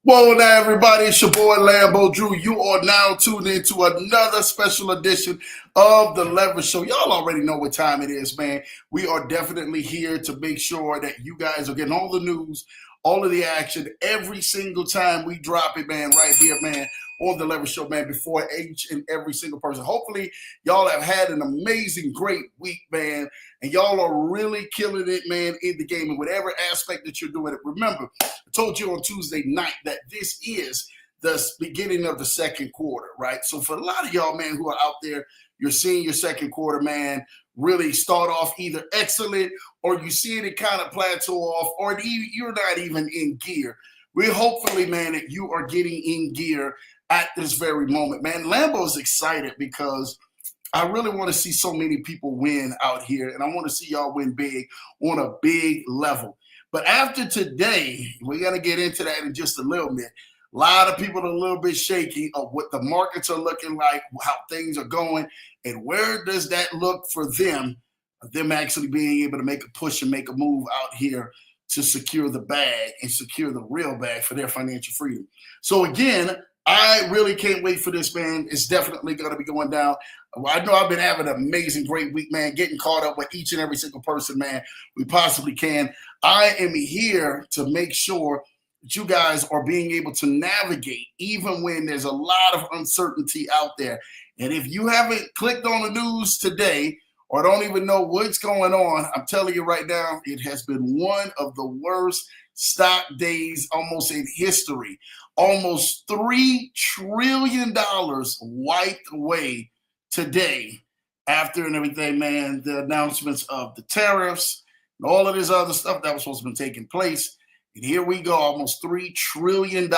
Whoa now, everybody, it's your boy Lambo Drew. You are now tuned into another special edition of the Leverage Show. Y'all already know what time it is, man. We are definitely here to make sure that you guys are getting all the news, all of the action, every single time we drop it, man, right here, man, on the Leverage Show, man, before each and every single person. Hopefully, y'all have had an amazing, great week, man, and y'all are really killing it, man, in the game in whatever aspect that you're doing it. Remember, I told you on Tuesday night that this is the beginning of the second quarter, right? So for a lot of y'all, man, who are out there, you're seeing your second quarter, man, really start off either excellent or you see it kind of plateau off or you're not even in gear. We're hopefully, man, that you are getting in gear at this very moment. Man, Lambo's excited because I really want to see so many people win out here, and I want to see y'all win big on a big level. But after today, we're going to get into that in just a little bit. A lot of people are a little bit shaky of what the markets are looking like, how things are going, and where does that look for them actually being able to make a push and make a move out here to secure the bag and secure the real bag for their financial freedom. So again, I really can't wait for this, man. It's definitely going to be going down. I know I've been having an amazing, great week, man, getting caught up with each and every single person, man, we possibly can. I am here to make sure that you guys are being able to navigate even when there's a lot of uncertainty out there. And if you haven't clicked on the news today or don't even know what's going on, I'm telling you right now, it has been one of the worst stock days almost in history. Almost $3 trillion wiped away today after and everything, man, the announcements of the tariffs and all of this other stuff that was supposed to be taking place. And here we go, almost $3 trillion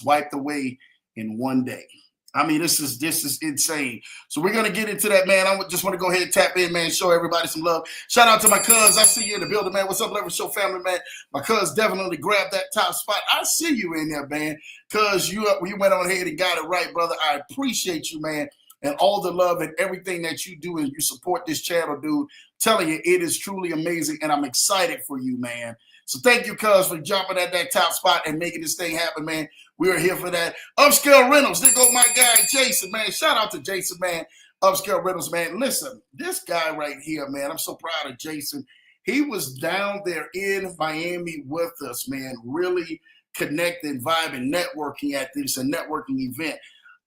wiped away in one day. I mean, this is insane. So we're going to get into that, man. I just want to go ahead and tap in, man, show everybody some love. Shout out to my cuz. I see you in the building, man. What's up, Leverage Show family, man? My cuz definitely grabbed that top spot. I see you in there, man, cuz you went on ahead and got it right, brother. I appreciate you, man, and all the love and everything that you do and you support this channel, dude. I'm telling you, it is truly amazing, and I'm excited for you, man. So thank you, cuz, for jumping at that top spot and making this thing happen, man. We are here for that. Upscale Rentals. There go my guy, Jason, man. Shout out to Jason, man. Upscale Rentals, man. Listen, this guy right here, man, I'm so proud of Jason. He was down there in Miami with us, man, really connecting, vibing, networking at this, a networking event.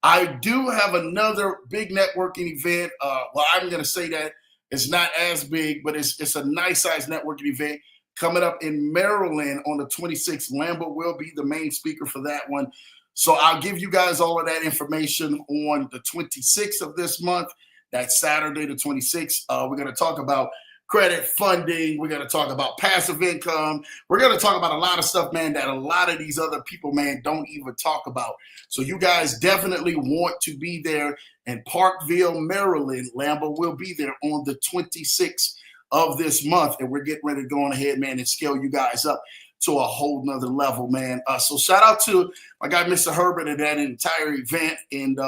I do have another big networking event. Well, I'm going to say that it's not as big, but it's a nice size networking event coming up in Maryland on the 26th. Lambo will be the main speaker for that one. So I'll give you guys all of that information on the 26th of this month. That's Saturday, the 26th. We're going to talk about credit funding. We're going to talk about passive income. We're going to talk about a lot of stuff, man, that a lot of these other people, man, don't even talk about. So you guys definitely want to be there in Parkville, Maryland. Lambo will be there on the 26th of this month, and we're getting ready to go on ahead, man, and scale you guys up to a whole nother level, man. So shout out to my guy, Mr. Herbert, and that entire event. And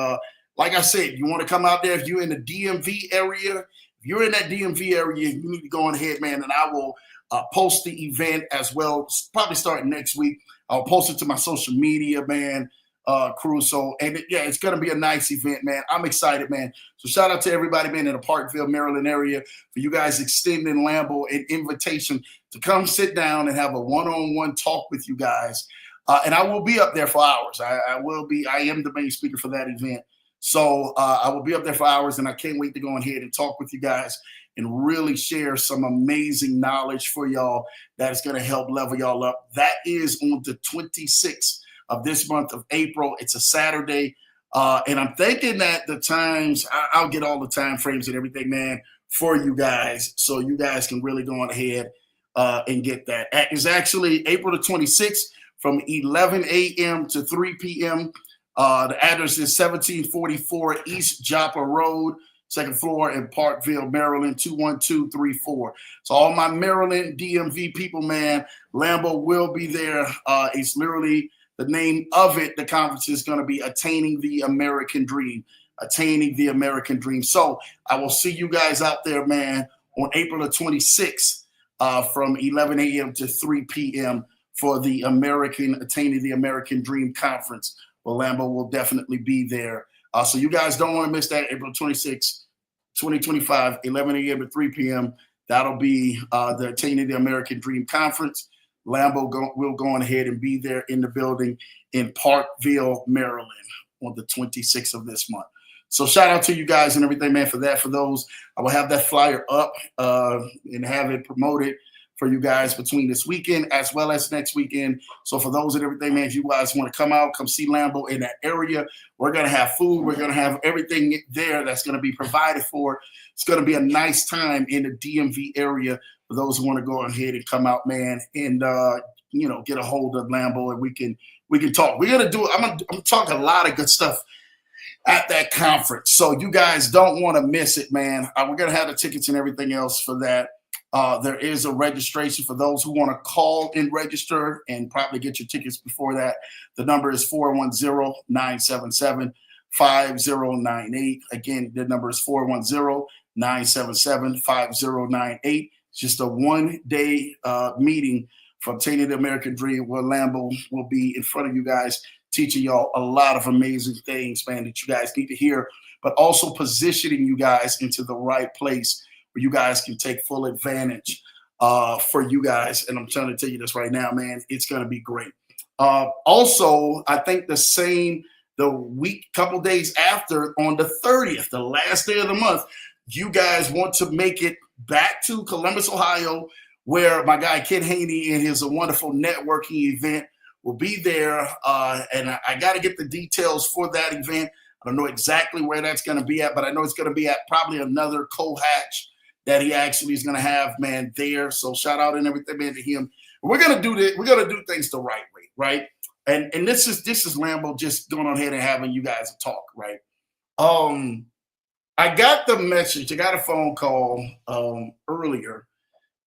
like I said, you want to come out there, if you're in the DMV area, if you're in that DMV area, you need to go on ahead, man, and I will post the event as well, probably starting next week. I'll post it to my social media, man, crew. So, and yeah, it's going to be a nice event, man. I'm excited, man. So shout out to everybody, man, in the Parkville, Maryland area for you guys extending Lambo an invitation to come sit down and have a one-on-one talk with you guys. And I will be up there for hours. I am the main speaker for that event. So I will be up there for hours, and I can't wait to go ahead and talk with you guys and really share some amazing knowledge for y'all that is going to help level y'all up. That is on the 26th of this month of April. It's a Saturday. And I'm thinking that the times, I'll get all the time frames and everything, man, for you guys. So you guys can really go on ahead and get that. It's actually April the 26th from 11 a.m. to 3 p.m. The address is 1744 East Joppa Road, second floor in Parkville, Maryland, 21234. So all my Maryland DMV people, man, Lambo will be there. It's literally the name of it. The conference is going to be Attaining the American Dream. Attaining the American Dream. So I will see you guys out there, man, on April the 26th from 11 a.m. to 3 p.m. for the Attaining the American Dream Conference. Well, Lambo will definitely be there. So you guys don't want to miss that, April 26th, 2025, 11 a.m. to 3 p.m. That'll be the Attaining the American Dream Conference. Lambo will go on ahead and be there in the building in Parkville, Maryland on the 26th of this month. So shout out to you guys and everything, man, for that. For those, I will have that flyer up and have it promoted for you guys between this weekend as well as next weekend. So for those and everything, man, if you guys want to come out, come see Lambo in that area, we're going to have food. We're going to have everything there that's going to be provided for. It's going to be a nice time in the DMV area for those who want to go ahead and come out, man, and, get a hold of Lambo and we can talk. We're going to do it. I'm going to talk a lot of good stuff at that conference. So you guys don't want to miss it, man. We're going to have the tickets and everything else for that. There is a registration for those who want to call and register and probably get your tickets before that. The number is 410-977-5098. Again, the number is 410-977-5098. It's just a one-day meeting for Obtaining the American Dream, where Lambo will be in front of you guys, teaching y'all a lot of amazing things, man, that you guys need to hear, but also positioning you guys into the right place where you guys can take full advantage for you guys. And I'm trying to tell you this right now, man, it's going to be great. Also, I think couple days after, on the 30th, the last day of the month, you guys want to make it back to Columbus, Ohio, where my guy Ken Haney and his wonderful networking event will be there. And I got to get the details for that event. I don't know exactly where that's going to be at, but I know it's going to be at probably another co-hatch that he actually is going to have, man, there. So shout out and everything, man, to him. We're going to do this. We're going to do things the right way, right? And this is Lambo just going on ahead and having you guys talk, right? I got the message. I got a phone call earlier,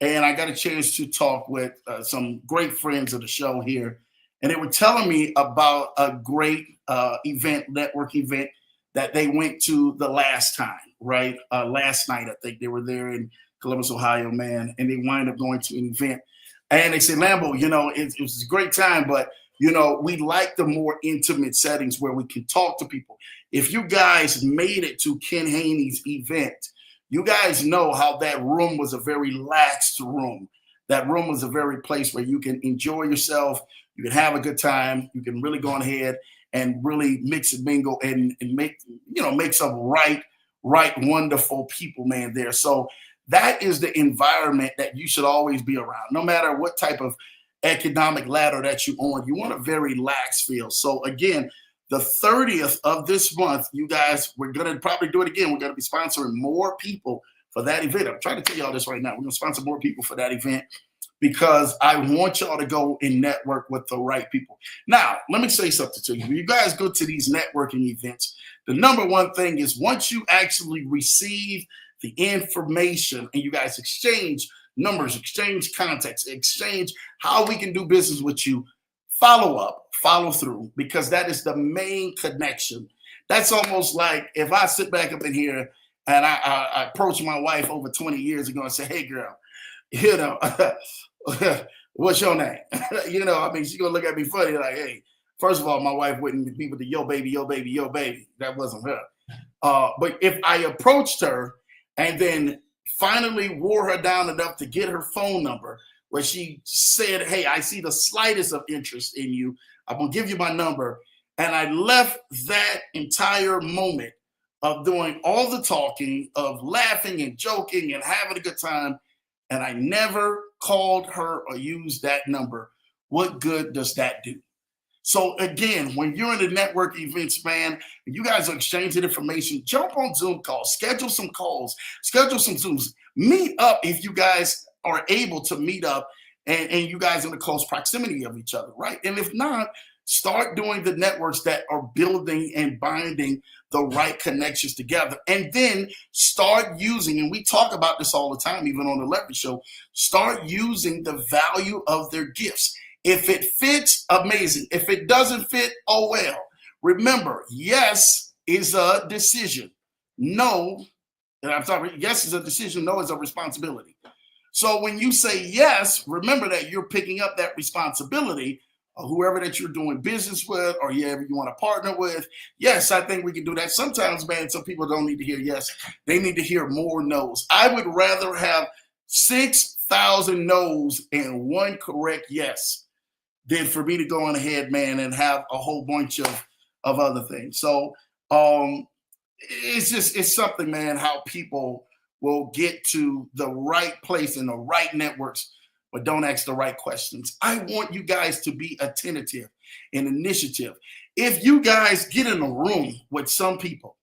and I got a chance to talk with some great friends of the show here. And they were telling me about a great network event that they went to the last time, right? Last night, I think they were there in Columbus, Ohio, man. And they wind up going to an event. And they said, Lambo, it was a great time, but, we like the more intimate settings where we can talk to people. If you guys made it to Ken Haney's event, you guys know how that room was a very laxed room. That room was a very place where you can enjoy yourself. You can have a good time. You can really go on ahead and really mix and mingle and make some right, wonderful people, man, there. So that is the environment that you should always be around, no matter what type of economic ladder that you're on. You want a very lax feel. So again, the 30th of this month, you guys, we're going to probably do it again. We're going to be sponsoring more people for that event. I'm trying to tell y'all this right now. We're going to sponsor more people for that event because I want y'all to go and network with the right people. Now, let me say something to you. When you guys go to these networking events, the number one thing is once you actually receive the information and you guys exchange numbers, exchange contacts, exchange how we can do business with you, follow up, follow through, because that is the main connection. That's almost like if I sit back up in here and I approach my wife over 20 years ago and say, hey, girl, what's your name? She's going to look at me funny like, hey, first of all, my wife wouldn't be with the yo, baby, yo, baby, yo, baby. That wasn't her. But if I approached her and then finally wore her down enough to get her phone number where she said, hey, I see the slightest of interest in you. I'm going to give you my number. And I left that entire moment of doing all the talking, of laughing and joking and having a good time, and I never called her or used that number. What good does that do? So again, when you're in the network events, man, and you guys are exchanging information, jump on Zoom calls, schedule some Zooms, meet up if you guys are able to meet up and you guys in the close proximity of each other, right? And if not, start doing the networks that are building and binding the right connections together. And then start using, and we talk about this all the time, even on the Leverage Show, start using the value of their gifts. If it fits, amazing. If it doesn't fit, oh well. Remember, yes is a decision. No, and I'm sorry, yes is a decision, no is a responsibility. So when you say yes, remember that you're picking up that responsibility of whoever that you're doing business with or whoever you want to partner with. Yes, I think we can do that. Sometimes, man, some people don't need to hear yes. They need to hear more no's. I would rather have 6,000 no's and one correct yes than for me to go on ahead, man, and have a whole bunch of other things. So it's something, man, how people will get to the right place in the right networks, but don't ask the right questions. I want you guys to be attentive and initiative. If you guys get in a room with some people,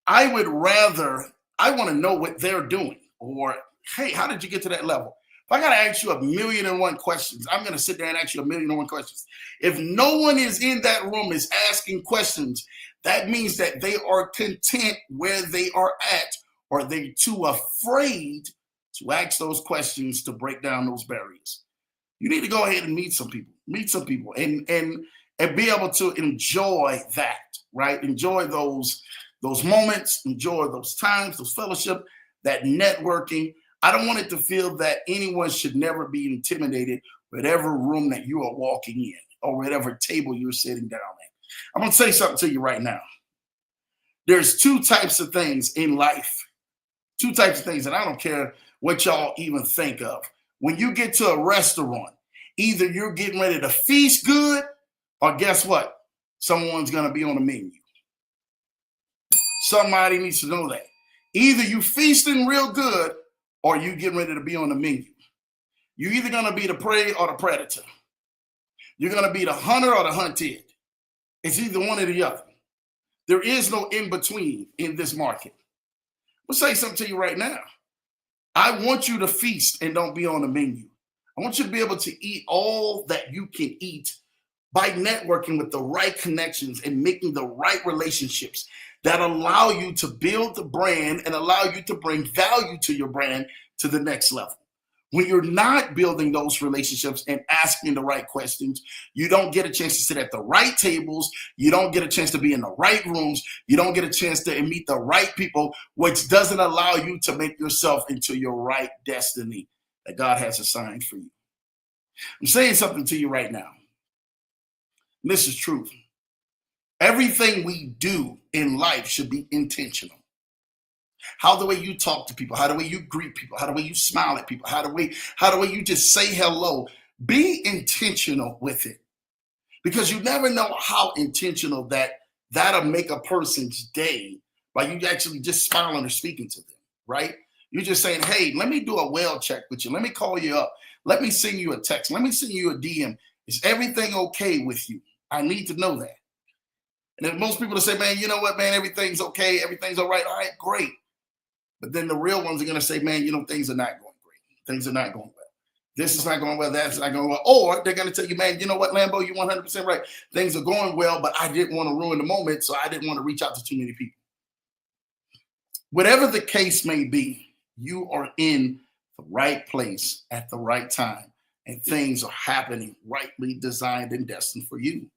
I want to know what they're doing, or, hey, how did you get to that level? If I got to ask you 1,000,001 questions, I'm going to sit there and ask you 1,000,001 questions. If no one is in that room is asking questions, that means that they are content where they are at, or they're too afraid to ask those questions to break down those barriers. You need to go ahead and meet some people, and be able to enjoy that, right? Enjoy those moments, enjoy those times, those fellowship, that networking. I don't want it to feel that anyone should never be intimidated whatever room that you are walking in or whatever table you're sitting down at. I'm going to say something to you right now. There's two types of things in life, two types of things, and I don't care what y'all even think of. When you get to a restaurant, either you're getting ready to feast good, or guess what? Someone's going to be on the menu. Somebody needs to know that. Either you feasting real good, or you getting ready to be on the menu. You're either going to be the prey or the predator. You're going to be the hunter or the hunted. It's either one or the other. There is no in between in this market. I'll say something to you right now. I want you to feast and don't be on the menu. I want you to be able to eat all that you can eat by networking with the right connections and making the right relationships that allow you to build the brand and allow you to bring value to your brand to the next level. When you're not building those relationships and asking the right questions, you don't get a chance to sit at the right tables. You don't get a chance to be in the right rooms. You don't get a chance to meet the right people, which doesn't allow you to make yourself into your right destiny that God has assigned for you. I'm saying something to you right now. This is truth. Everything we do in life should be intentional. How the way you talk to people, how the way you greet people, how the way you smile at people, how the way you just say hello. Be intentional with it, because you never know how intentional that'll make a person's day by you actually just smiling or speaking to them, right? You're just saying, hey, let me do a well check with you. Let me call you up. Let me send you a text. Let me send you a DM. Is everything okay with you? I need to know that. And if most people will say, man, you know what, man, everything's okay. Everything's all right. All right, great. But then the real ones are going to say, man, things are not going great. Things are not going well. This is not going well. That's not going well. Or they're going to tell you, man, you know what, Lambo, you're 100% right. Things are going well, but I didn't want to ruin the moment, so I didn't want to reach out to too many people. Whatever the case may be, you are in the right place at the right time, and things are happening rightly designed and destined for you.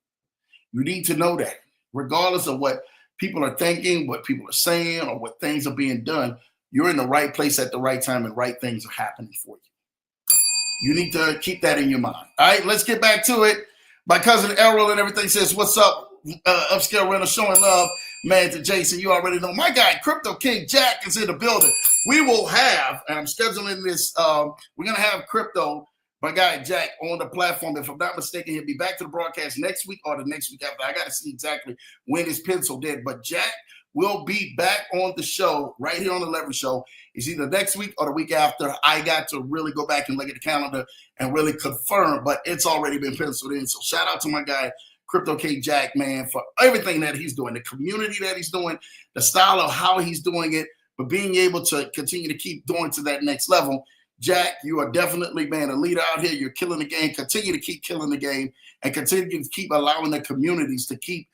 You need to know that, regardless of what people are thinking, what people are saying, or what things are being done, you're in the right place at the right time and right things are happening for you. You need to keep that in your mind. All right, let's get back to it. My cousin Errol and everything says, what's up, Upscale Rental, showing love, man, to Jason. You already know. My guy, Crypto King Jack, is in the building. We will have, and I'm scheduling this, we're going to have Crypto, my guy Jack, on the platform. If I'm not mistaken, he'll be back to the broadcast next week or the next week after. I got to see exactly when his pencil did. But Jack will be back on the show right here on the Leverage Show. It's either next week or the week after. I got to really go back and look at the calendar and really confirm, but it's already been penciled in. So shout out to my guy, Crypto King Jack, man, for everything that he's doing, the community that he's doing, the style of how he's doing it, but being able to continue to keep going to that next level. Jack, you are definitely, man, a leader out here. You're killing the game. Continue to keep killing the game and continue to keep allowing the communities to keep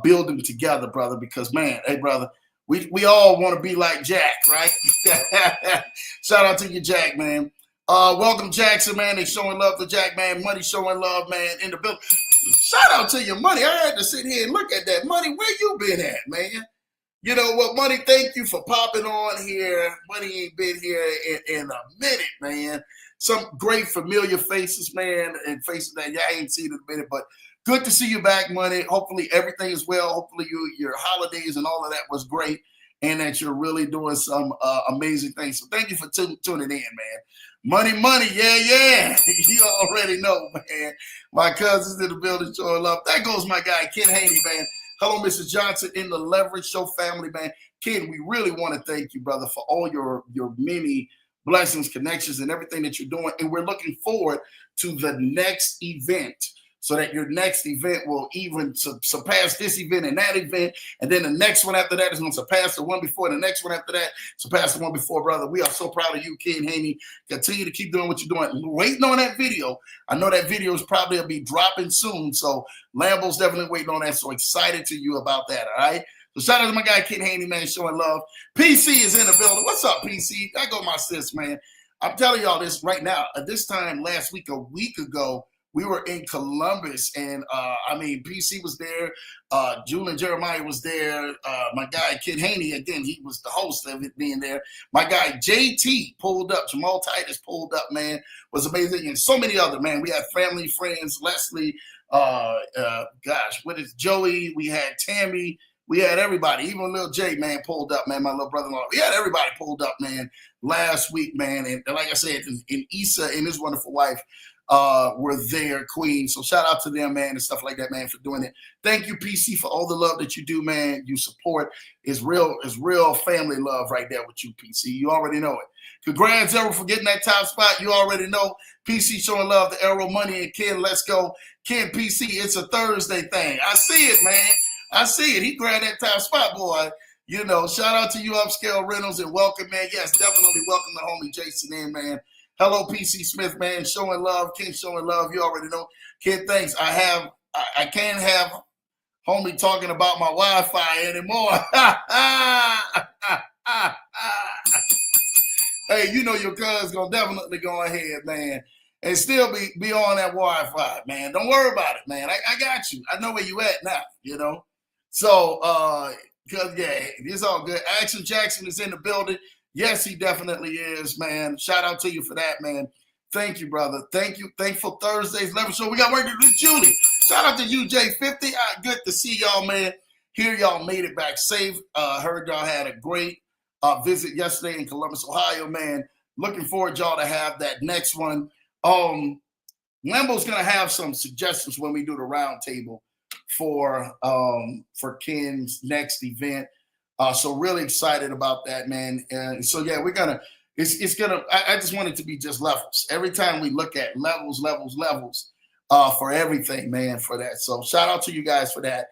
building together, brother, because, man, hey, brother, we all want to be like Jack, right? Shout out to you, Jack, man. Welcome, Jackson, man. They showing love to Jack, man. Money showing love, man, in the building. Shout out to your Money. I had to sit here and look at that. Money, where you been at, man? You know what, Money, thank you for popping on here. Money ain't been here in a minute, man. Some great familiar faces, man, and faces that y'all ain't seen in a minute, but good to see you back, Money. Hopefully everything is well. Hopefully your holidays and all of that was great and that you're really doing some amazing things. So thank you for tuning in, man. Money, yeah. You already know, man. My cousins in the building showing love. There goes my guy, Ken Haney, man. Hello, Mrs. Johnson in the Leverage Show family, man. Ken, we really want to thank you, brother, for all your many blessings, connections, and everything that you're doing. And we're looking forward to the next event so that your next event will even surpass this event and that event. And then the next one after that is going to surpass the one before. The next one after that, surpass the one before, brother. We are so proud of you, Ken Haney. Continue to keep doing what you're doing. Waiting on that video. I know that video is probably going to be dropping soon. So Lambo's definitely waiting on that. So excited to you about that, all right? So shout out to my guy, Ken Haney, man, showing love. PC is in the building. What's up, PC? I go my sis, man. I'm telling y'all this right now. At this time last week, a week ago, we were in Columbus, and PC was there. Julian Jeremiah was there. My guy, Ken Haney, again, he was the host of it being there. My guy, JT, pulled up. Jamal Titus pulled up, man. Was amazing. And so many other, man. We had family, friends, Leslie, what is Joey? We had Tammy. We had everybody, even little Jay, man, pulled up, man, my little brother-in-law. We had everybody pulled up, man, last week, man. And like I said, and Issa and his wonderful wife were there, Queen. So shout out to them, man, and stuff like that, man, for doing it. Thank you, PC, for all the love that you do, man. You support is real family love right there with you, PC. You already know it. Congrats, Arrow, for getting that top spot. You already know. PC showing love to Arrow, Money, and Ken. Let's go. Ken, PC, it's a Thursday thing. I see it, man. I see it. He grabbed that top spot, boy. You know, shout out to you, Upscale Reynolds, and welcome, man. Yes, definitely welcome the homie Jason in, man. Hello, PC Smith, man. Showing love. Ken showing love. You already know. Ken, thanks. I can't have homie talking about my Wi-Fi anymore. Hey, you know your cuz gonna definitely go ahead, man, and still be on that Wi-Fi, man. Don't worry about it, man. I got you. I know where you at now, you know. So, because, yeah, it's all good. Action Jackson is in the building. Yes, he definitely is, man. Shout out to you for that, man. Thank you, brother. Thank you. Thankful Thursdays. So we got work to do. Julie. Shout out to you, J50. Good to see y'all, man. Here y'all made it back safe. Heard y'all had a great visit yesterday in Columbus, Ohio, man. Looking forward y'all to have that next one. Lambo's going to have some suggestions when we do the round table for Ken's next event. So really excited about that, man. And so, yeah, we're going to, I just want it to be just levels. Every time we look at levels for everything, man, for that. So shout out to you guys for that.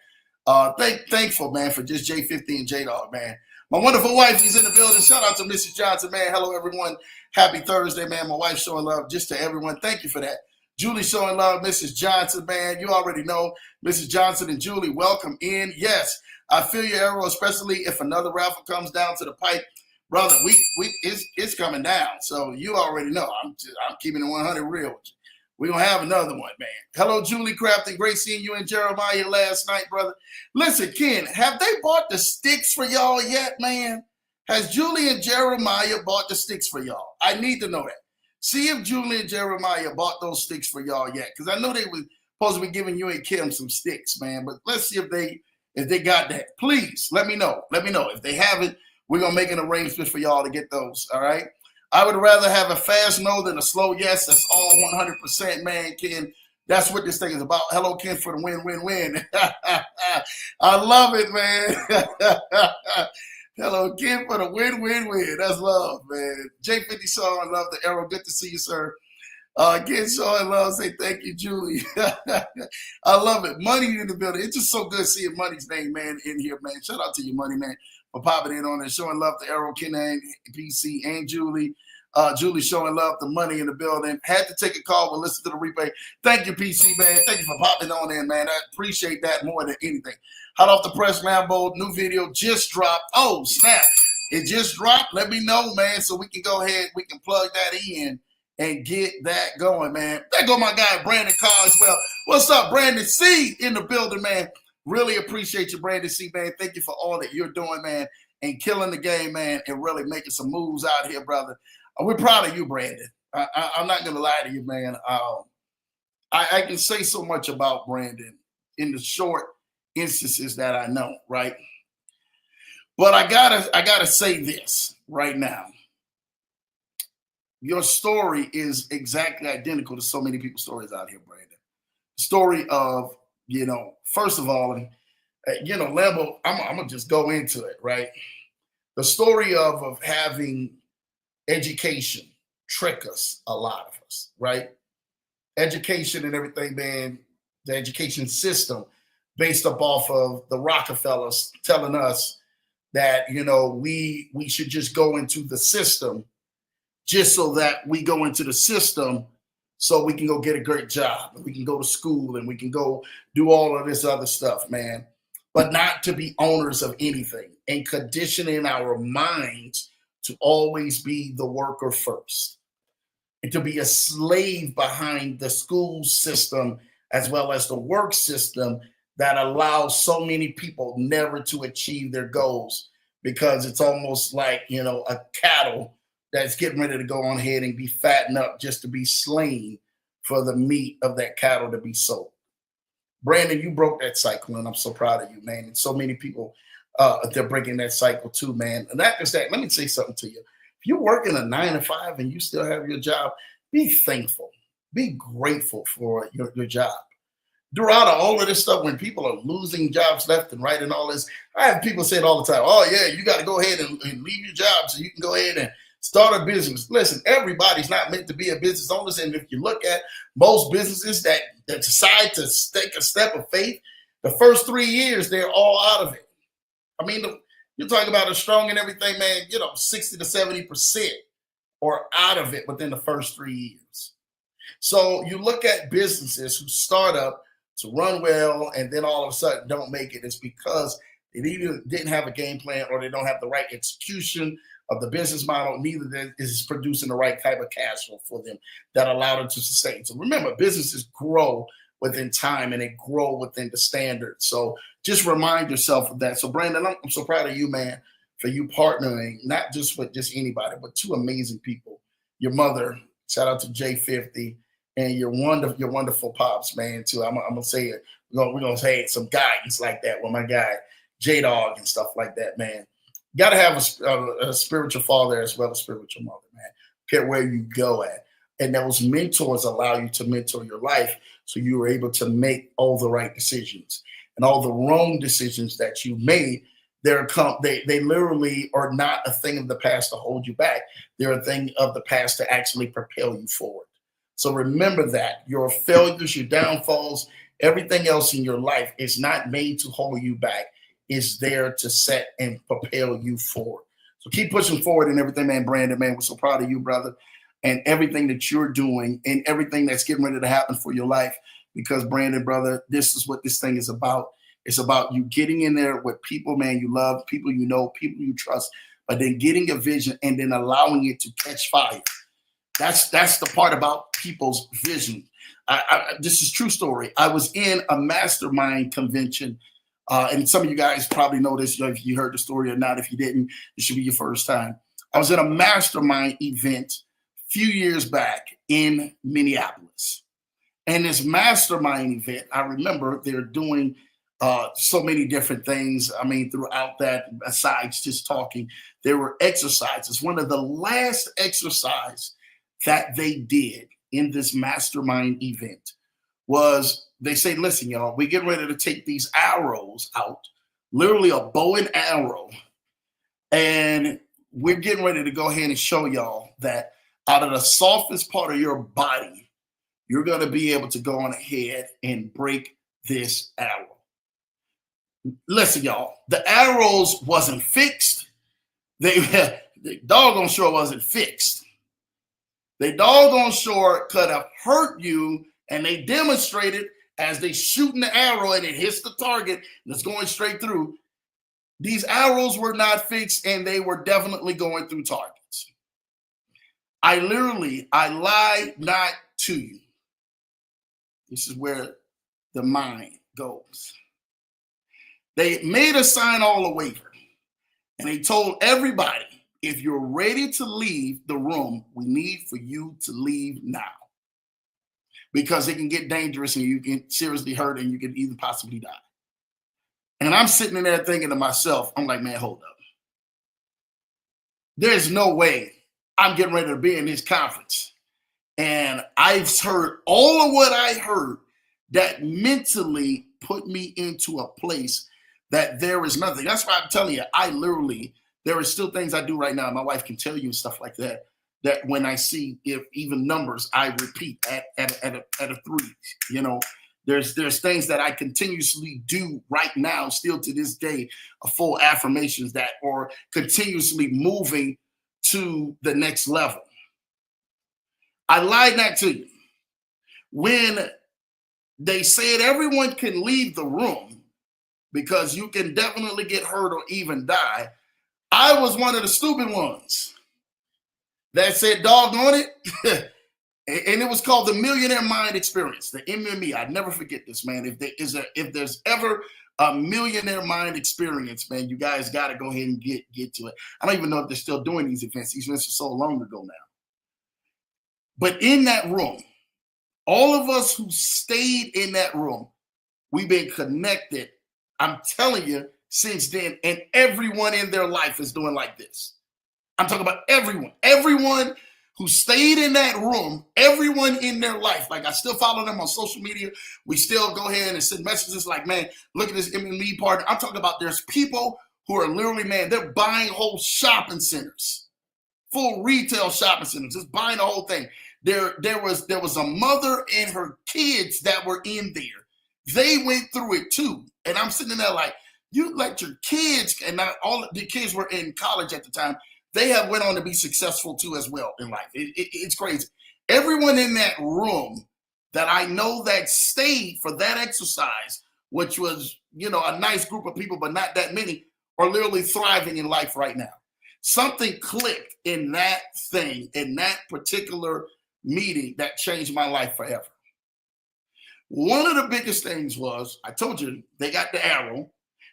Thankful, man, for just J50 and J-Dog, man. My wonderful wife is in the building. Shout out to Mrs. Johnson, man. Hello, everyone. Happy Thursday, man. My wife showing love just to everyone. Thank you for that. Julie showing love, Mrs. Johnson, man. You already know Mrs. Johnson and Julie, welcome in. Yes, I feel your arrow, especially if another raffle comes down to the pipe. Brother, it's coming down. So you already know. I'm keeping it 100 real with you. We're going to have another one, man. Hello, Julie Crafton. Great seeing you and Jeremiah last night, brother. Listen, Ken, have they bought the sticks for y'all yet, man? Has Julie and Jeremiah bought the sticks for y'all? I need to know that. See if Julie and Jeremiah bought those sticks for y'all yet. Because I know they were supposed to be giving you and Kim some sticks, man. But let's see if they got that. Please, let me know. Let me know. If they haven't, we're going to make an arrangement for y'all to get those, all right? I would rather have a fast no than a slow yes. That's all 100%, man, Ken. That's what this thing is about. Hello, Ken, for the win-win-win. I love it, man. Hello, Ken, for the win-win-win. That's love, man. J50 Sean, love the arrow. Good to see you, sir. Again, Sean love, say thank you, Julie. I love it. Money in the building. It's just so good seeing Money's name, man, in here, man. Shout out to you, Money, man, for popping in on it. Showing love to Arrow, Ken, and PC, and Julie. Julie showing love to Money in the building. Had to take a call. We'll listen to the replay. Thank you, PC, man. Thank you for popping on in, man. I appreciate that more than anything. Hot off the press, Lambo. New video just dropped. Oh, snap. It just dropped. Let me know, man, so we can go ahead. We can plug that in and get that going, man. There go my guy, Brandon Carr, as well. What's up, Brandon C. in the building, man? Really appreciate you, Brandon C. Man. Thank you for all that you're doing, man, and killing the game, man, and really making some moves out here, brother. We're proud of you, Brandon. I'm not gonna lie to you, man. I can say so much about Brandon in the short instances that I know, right? But I gotta say this right now. Your story is exactly identical to so many people's stories out here, Brandon. Story of, first of all, Lambo, I'm gonna just go into it, right? The story of having education trick us, a lot of us, right? Education and everything, man, the education system based up off of the Rockefellers telling us that, we should just go into the system just so that we go into the system so we can go get a great job and we can go to school and we can go do all of this other stuff, man. But not to be owners of anything and conditioning our minds to always be the worker first and to be a slave behind the school system as well as the work system that allows so many people never to achieve their goals because it's almost like, a cattle that's getting ready to go on ahead and be fattened up just to be slain for the meat of that cattle to be sold. Brandon, you broke that cycle, and I'm so proud of you, man. And so many people, they're breaking that cycle too, man. And not just that, let me say something to you. If you're working a 9 to 5 and you still have your job, be thankful, be grateful for your job. Throughout all of this stuff, when people are losing jobs left and right and all this, I have people say it all the time. Oh, yeah, you got to go ahead and leave your job so you can go ahead and start a business. Listen, everybody's not meant to be a business owner. And if you look at most businesses that decide to take a step of faith, the first 3 years, they're all out of it. I mean, you're talking about a strong and everything, man, 60 to 70% are out of it within the first 3 years. So you look at businesses who start up to run well and then all of a sudden don't make it. It's because they either didn't have a game plan or they don't have the right execution of the business model. Neither is producing the right type of cash flow for them that allow them to sustain. So remember, businesses grow within time and they grow within the standard. So just remind yourself of that. So Brandon, I'm so proud of you, man, for you partnering, not just with just anybody, but two amazing people. Your mother, shout out to J50, and your wonderful pops, man, too. I'm gonna say it. We're gonna say some guidance like that with my guy J Dog and stuff like that, man. You gotta have a spiritual father as well as spiritual mother, man. Care where you go at, and those mentors allow you to mentor your life, so you are able to make all the right decisions and all the wrong decisions that you made. They literally are not a thing of the past to hold you back. They're a thing of the past to actually propel you forward. So remember that your failures, your downfalls, everything else in your life is not made to hold you back. It's there to set and propel you forward. So keep pushing forward and everything, man. Brandon, man, we're so proud of you, brother, and everything that you're doing and everything that's getting ready to happen for your life. Because Brandon, brother, this is what this thing is about. It's about you getting in there with people, man, you love, people you know, people you trust, but then getting a vision and then allowing it to catch fire. That's the part about people's vision. This is true story. I was in a mastermind convention, and some of you guys probably know this if you heard the story or not. If you didn't, it should be your first time. I was at a mastermind event a few years back in Minneapolis. And this mastermind event, I remember they're doing so many different things. I mean, throughout that, besides just talking, there were exercises. One of the last exercise that they did in this mastermind event was they say, listen, y'all, we're getting ready to take these arrows out, literally a bow and arrow. And we're getting ready to go ahead and show y'all that out of the softest part of your body, you're going to be able to go on ahead and break this arrow. Listen, y'all, the arrows wasn't fixed. The doggone sure wasn't fixed. They doggone sure could have hurt you, and they demonstrated as they shooting the arrow and it hits the target and it's going straight through. These arrows were not fixed, and they were definitely going through targets. I lie not to you. This is where the mind goes. They made us sign all a waiver. And they told everybody, if you're ready to leave the room, we need for you to leave now. Because it can get dangerous and you can seriously hurt and you can even possibly die. And I'm sitting in there thinking to myself, I'm like, man, hold up. There's no way I'm getting ready to be in this conference. And I've heard all of what I heard that mentally put me into a place that there is nothing. That's why I'm telling you, there are still things I do right now. My wife can tell you and stuff like that, that when I see if even numbers, I repeat at a 3, you know. There's things that I continuously do right now, still to this day, full affirmations that are continuously moving to the next level. I lied that to you. When they said everyone can leave the room because you can definitely get hurt or even die, I was one of the stupid ones that said, doggone it. And it was called the Millionaire Mind Experience, the MME. I'd never forget this, man. If there's ever a Millionaire Mind Experience, man, you guys got to go ahead and get to it. I don't even know if they're still doing these events. These events are so long ago now. But in that room, all of us who stayed in that room, we've been connected, I'm telling you, since then, and everyone in their life is doing like this. I'm talking about everyone who stayed in that room, everyone in their life. Like, I still follow them on social media. We still go ahead and send messages like, man, look at this MME partner. I'm talking about there's people who are literally, man, they're buying whole shopping centers, full retail shopping centers, just buying the whole thing. There was a mother and her kids that were in there. They went through it too. And I'm sitting there like, you let your kids, and not all the kids were in college at the time, they have went on to be successful too as well in life. It's crazy. Everyone in that room that I know that stayed for that exercise, which was, you know, a nice group of people, but not that many, are literally thriving in life right now. Something clicked in that thing, in that particular meeting, that changed my life forever. One of the biggest things was, I told you, they got the arrow.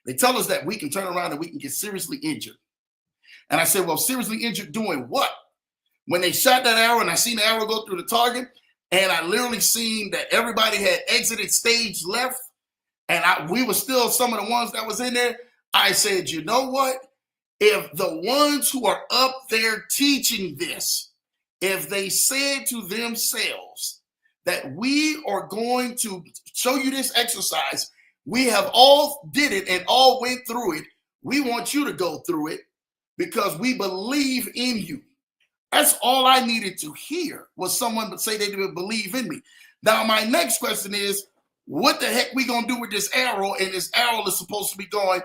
They tell us that we can turn around and we can get seriously injured. And I said, well, seriously injured doing what? When they shot that arrow and I seen the arrow go through the target, and I literally seen that everybody had exited stage left, and we were still some of the ones that was in there, I said, you know what? If the ones who are up there teaching this, if they said to themselves that we are going to show you this exercise, we have all did it and all went through it, we want you to go through it because we believe in you. That's all I needed to hear, was someone would say they would believe in me. Now, my next question is, what the heck we gonna do with this arrow? And this arrow is supposed to be going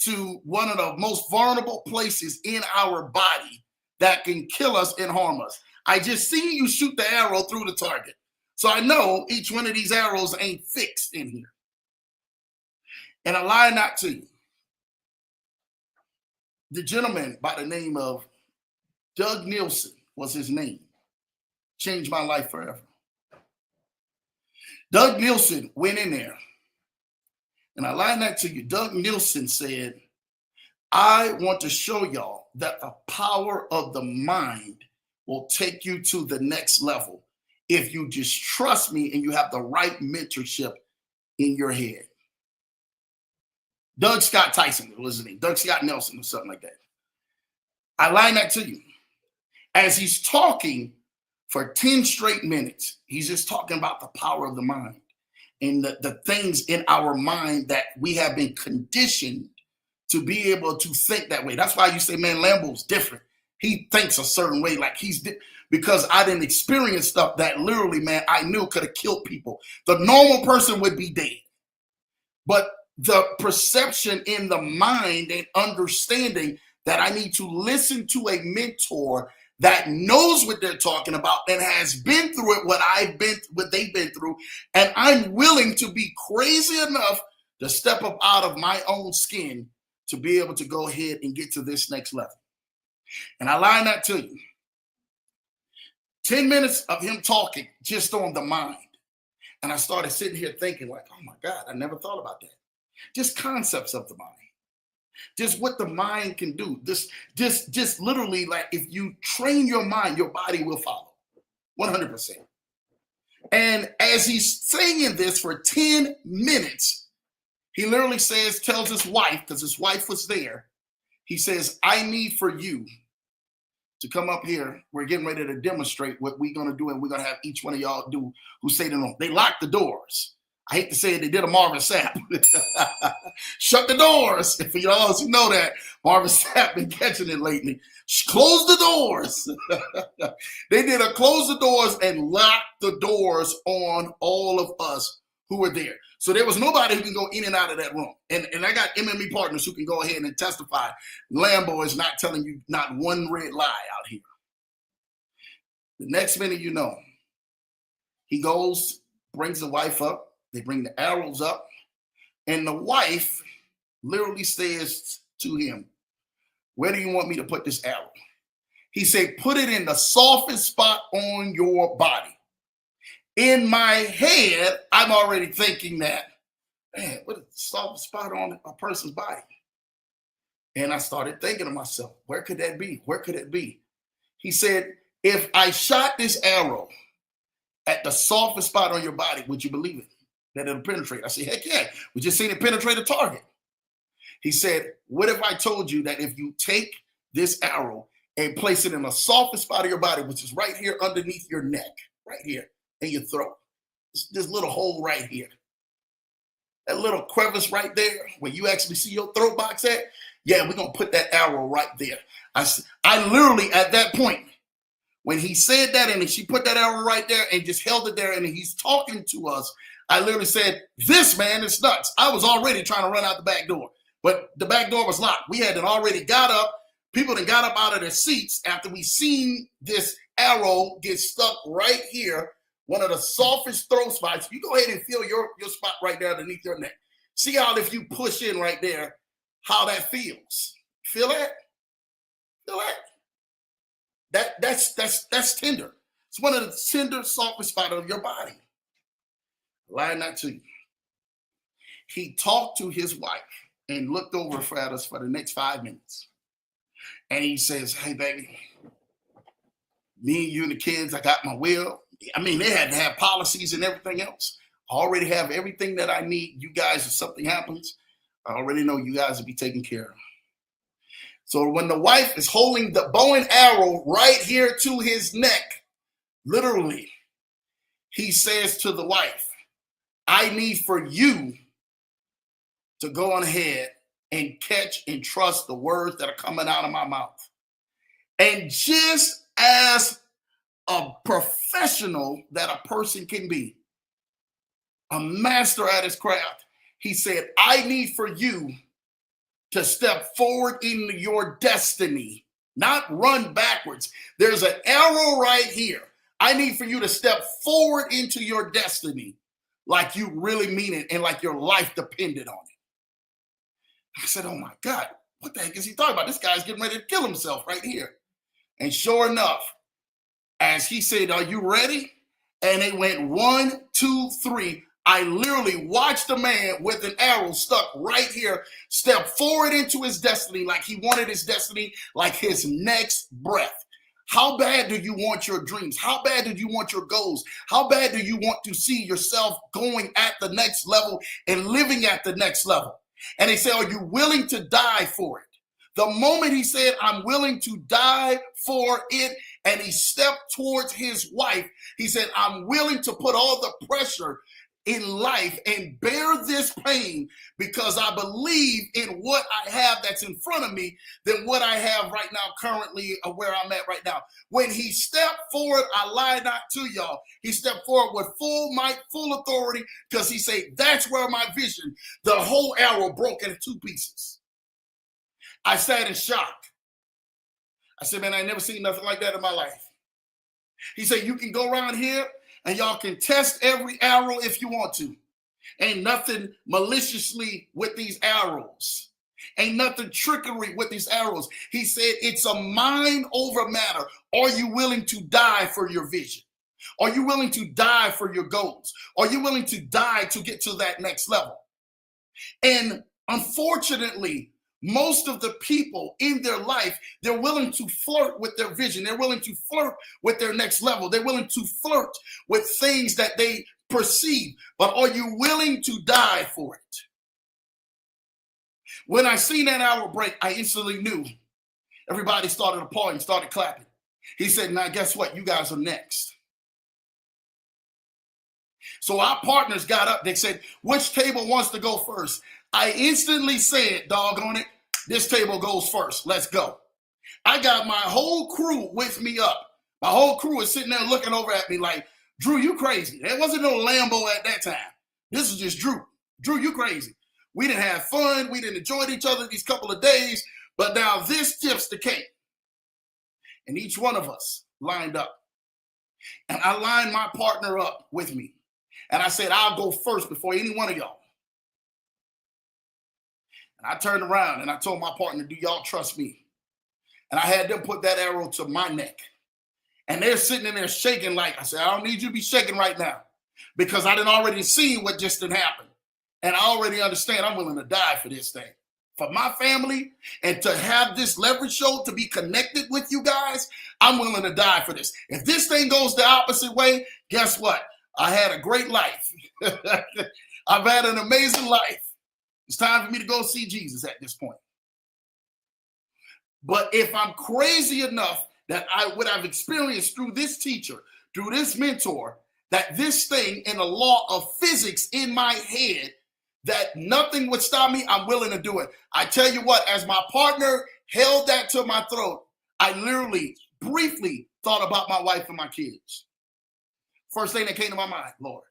to one of the most vulnerable places in our body that can kill us and harm us. I just seen you shoot the arrow through the target. So I know each one of these arrows ain't fixed in here. And I lie not to you. The gentleman by the name of Doug Nielsen was his name. Changed my life forever. Doug Nielsen went in there. And I lie not to you. Doug Nielsen said, I want to show y'all that the power of the mind will take you to the next level if you just trust me and you have the right mentorship in your head. Doug Scott Tyson was his name. Doug Scott Nelson or something like that. I lie that to you. As he's talking for 10 straight minutes, he's just talking about the power of the mind and the things in our mind that we have been conditioned to be able to think that way. That's why you say, man, Lambo's different. He thinks a certain way, like because I didn't experience stuff that literally, man, I knew could have killed people. The normal person would be dead. But the perception in the mind and understanding that I need to listen to a mentor that knows what they're talking about and has been through it, what they've been through, and I'm willing to be crazy enough to step up out of my own skin to be able to go ahead and get to this next level. And I lie that to you. 10 minutes of him talking just on the mind. And I started sitting here thinking like, oh my God, I never thought about that. Just concepts of the mind. Just what the mind can do. Just literally, like, if you train your mind, your body will follow. 100%. And as he's saying this for 10 minutes, he literally tells his wife, because his wife was there, he says, I need for you to come up here. We're getting ready to demonstrate what we're going to do, and we're going to have each one of y'all do who stayed in. They locked the doors. I hate to say it, they did a Marvin Sapp. Shut the doors. For y'all who know that, Marvin Sapp been catching it lately. Close the doors. They did a close the doors and lock the doors on all of us who were there. So there was nobody who can go in and out of that room. And I got MMA partners who can go ahead and testify. Lambo is not telling you not one red lie out here. The next minute, you know, he goes, brings the wife up. They bring the arrows up. And the wife literally says to him, where do you want me to put this arrow? He said, put it in the softest spot on your body. In my head, I'm already thinking that, man, what is the soft spot on a person's body? And I started thinking to myself, where could that be? Where could it be? He said, if I shot this arrow at the softest spot on your body, would you believe it? That it'll penetrate? I said, heck yeah. We just seen it penetrate a target. He said, what if I told you that if you take this arrow and place it in the softest spot of your body, which is right here underneath your neck, right here, in your throat, this little hole right here, that little crevice right there where you actually see your throat box at, yeah, we're going to put that arrow right there. I literally, at that point, when he said that and she put that arrow right there and just held it there and he's talking to us, I literally said, this man is nuts. I was already trying to run out the back door, but the back door was locked. We had already got up. People that got up out of their seats after we seen this arrow get stuck right here, one of the softest throat spots. You go ahead and feel your spot right there underneath your neck. See how if you push in right there, how that feels. Feel that? Feel that? That's tender. It's one of the tender, softest spots of your body. Lie not to you. He talked to his wife and looked over at us for the next 5 minutes. And he says, hey, baby, me and you and the kids, I got my will. I mean, they had to have policies and everything else. I already have everything that I need. You guys, if something happens, I already know you guys will be taken care of. So when the wife is holding the bow and arrow right here to his neck, literally, he says to the wife, I need for you to go on ahead and catch and trust the words that are coming out of my mouth. And just as a professional that a person can be, a master at his craft, he said, I need for you to step forward in your destiny, not run backwards. There's an arrow right here. I need for you to step forward into your destiny like you really mean it and like your life depended on it. I said, oh my God, what the heck is he talking about? This guy's getting ready to kill himself right here. And sure enough, as he said, are you ready? And they went 1, 2, 3. I literally watched a man with an arrow stuck right here step forward into his destiny like he wanted his destiny, like his next breath. How bad do you want your dreams? How bad do you want your goals? How bad do you want to see yourself going at the next level and living at the next level? And they say, are you willing to die for it? The moment he said, I'm willing to die for it, and he stepped towards his wife, he said, I'm willing to put all the pressure in life and bear this pain because I believe in what I have that's in front of me than what I have right now, currently where I'm at right now. When he stepped forward, I lie not to y'all. He stepped forward with full might, full authority, because he said, that's where my vision, the whole arrow broke into 2 pieces. I sat in shock. I said, man, I ain't never seen nothing like that in my life. He said, you can go around here and y'all can test every arrow if you want to. Ain't nothing maliciously with these arrows. Ain't nothing trickery with these arrows. He said, it's a mind over matter. Are you willing to die for your vision? Are you willing to die for your goals? Are you willing to die to get to that next level? And unfortunately, most of the people in their life, they're willing to flirt with their vision. They're willing to flirt with their next level. They're willing to flirt with things that they perceive. But are you willing to die for it? When I seen that hour break, I instantly knew. Everybody started applauding, started clapping. He said, now guess what? You guys are next. So our partners got up. They said, which table wants to go first? I instantly said, doggone it, this table goes first. Let's go. I got my whole crew with me up. My whole crew is sitting there looking over at me like, Drew, you crazy. There wasn't no Lambo at that time. This is just Drew. Drew, you crazy. We didn't have fun. We didn't enjoy each other these couple of days. But now this tips the cake. And each one of us lined up. And I lined my partner up with me. And I said, I'll go first before any one of y'all. And I turned around and I told my partner, do y'all trust me? And I had them put that arrow to my neck. And they're sitting in there shaking like, I said, I don't need you to be shaking right now. Because I didn't already see what just did happen. And I already understand I'm willing to die for this thing. For my family and to have this leverage show to be connected with you guys, I'm willing to die for this. If this thing goes the opposite way, guess what? I had a great life. I've had an amazing life. It's time for me to go see Jesus at this point. But if I'm crazy enough that what I've experienced through this teacher, through this mentor, that this thing in the law of physics in my head, that nothing would stop me, I'm willing to do it. I tell you what, as my partner held that to my throat, I literally, briefly thought about my wife and my kids. First thing that came to my mind, Lord,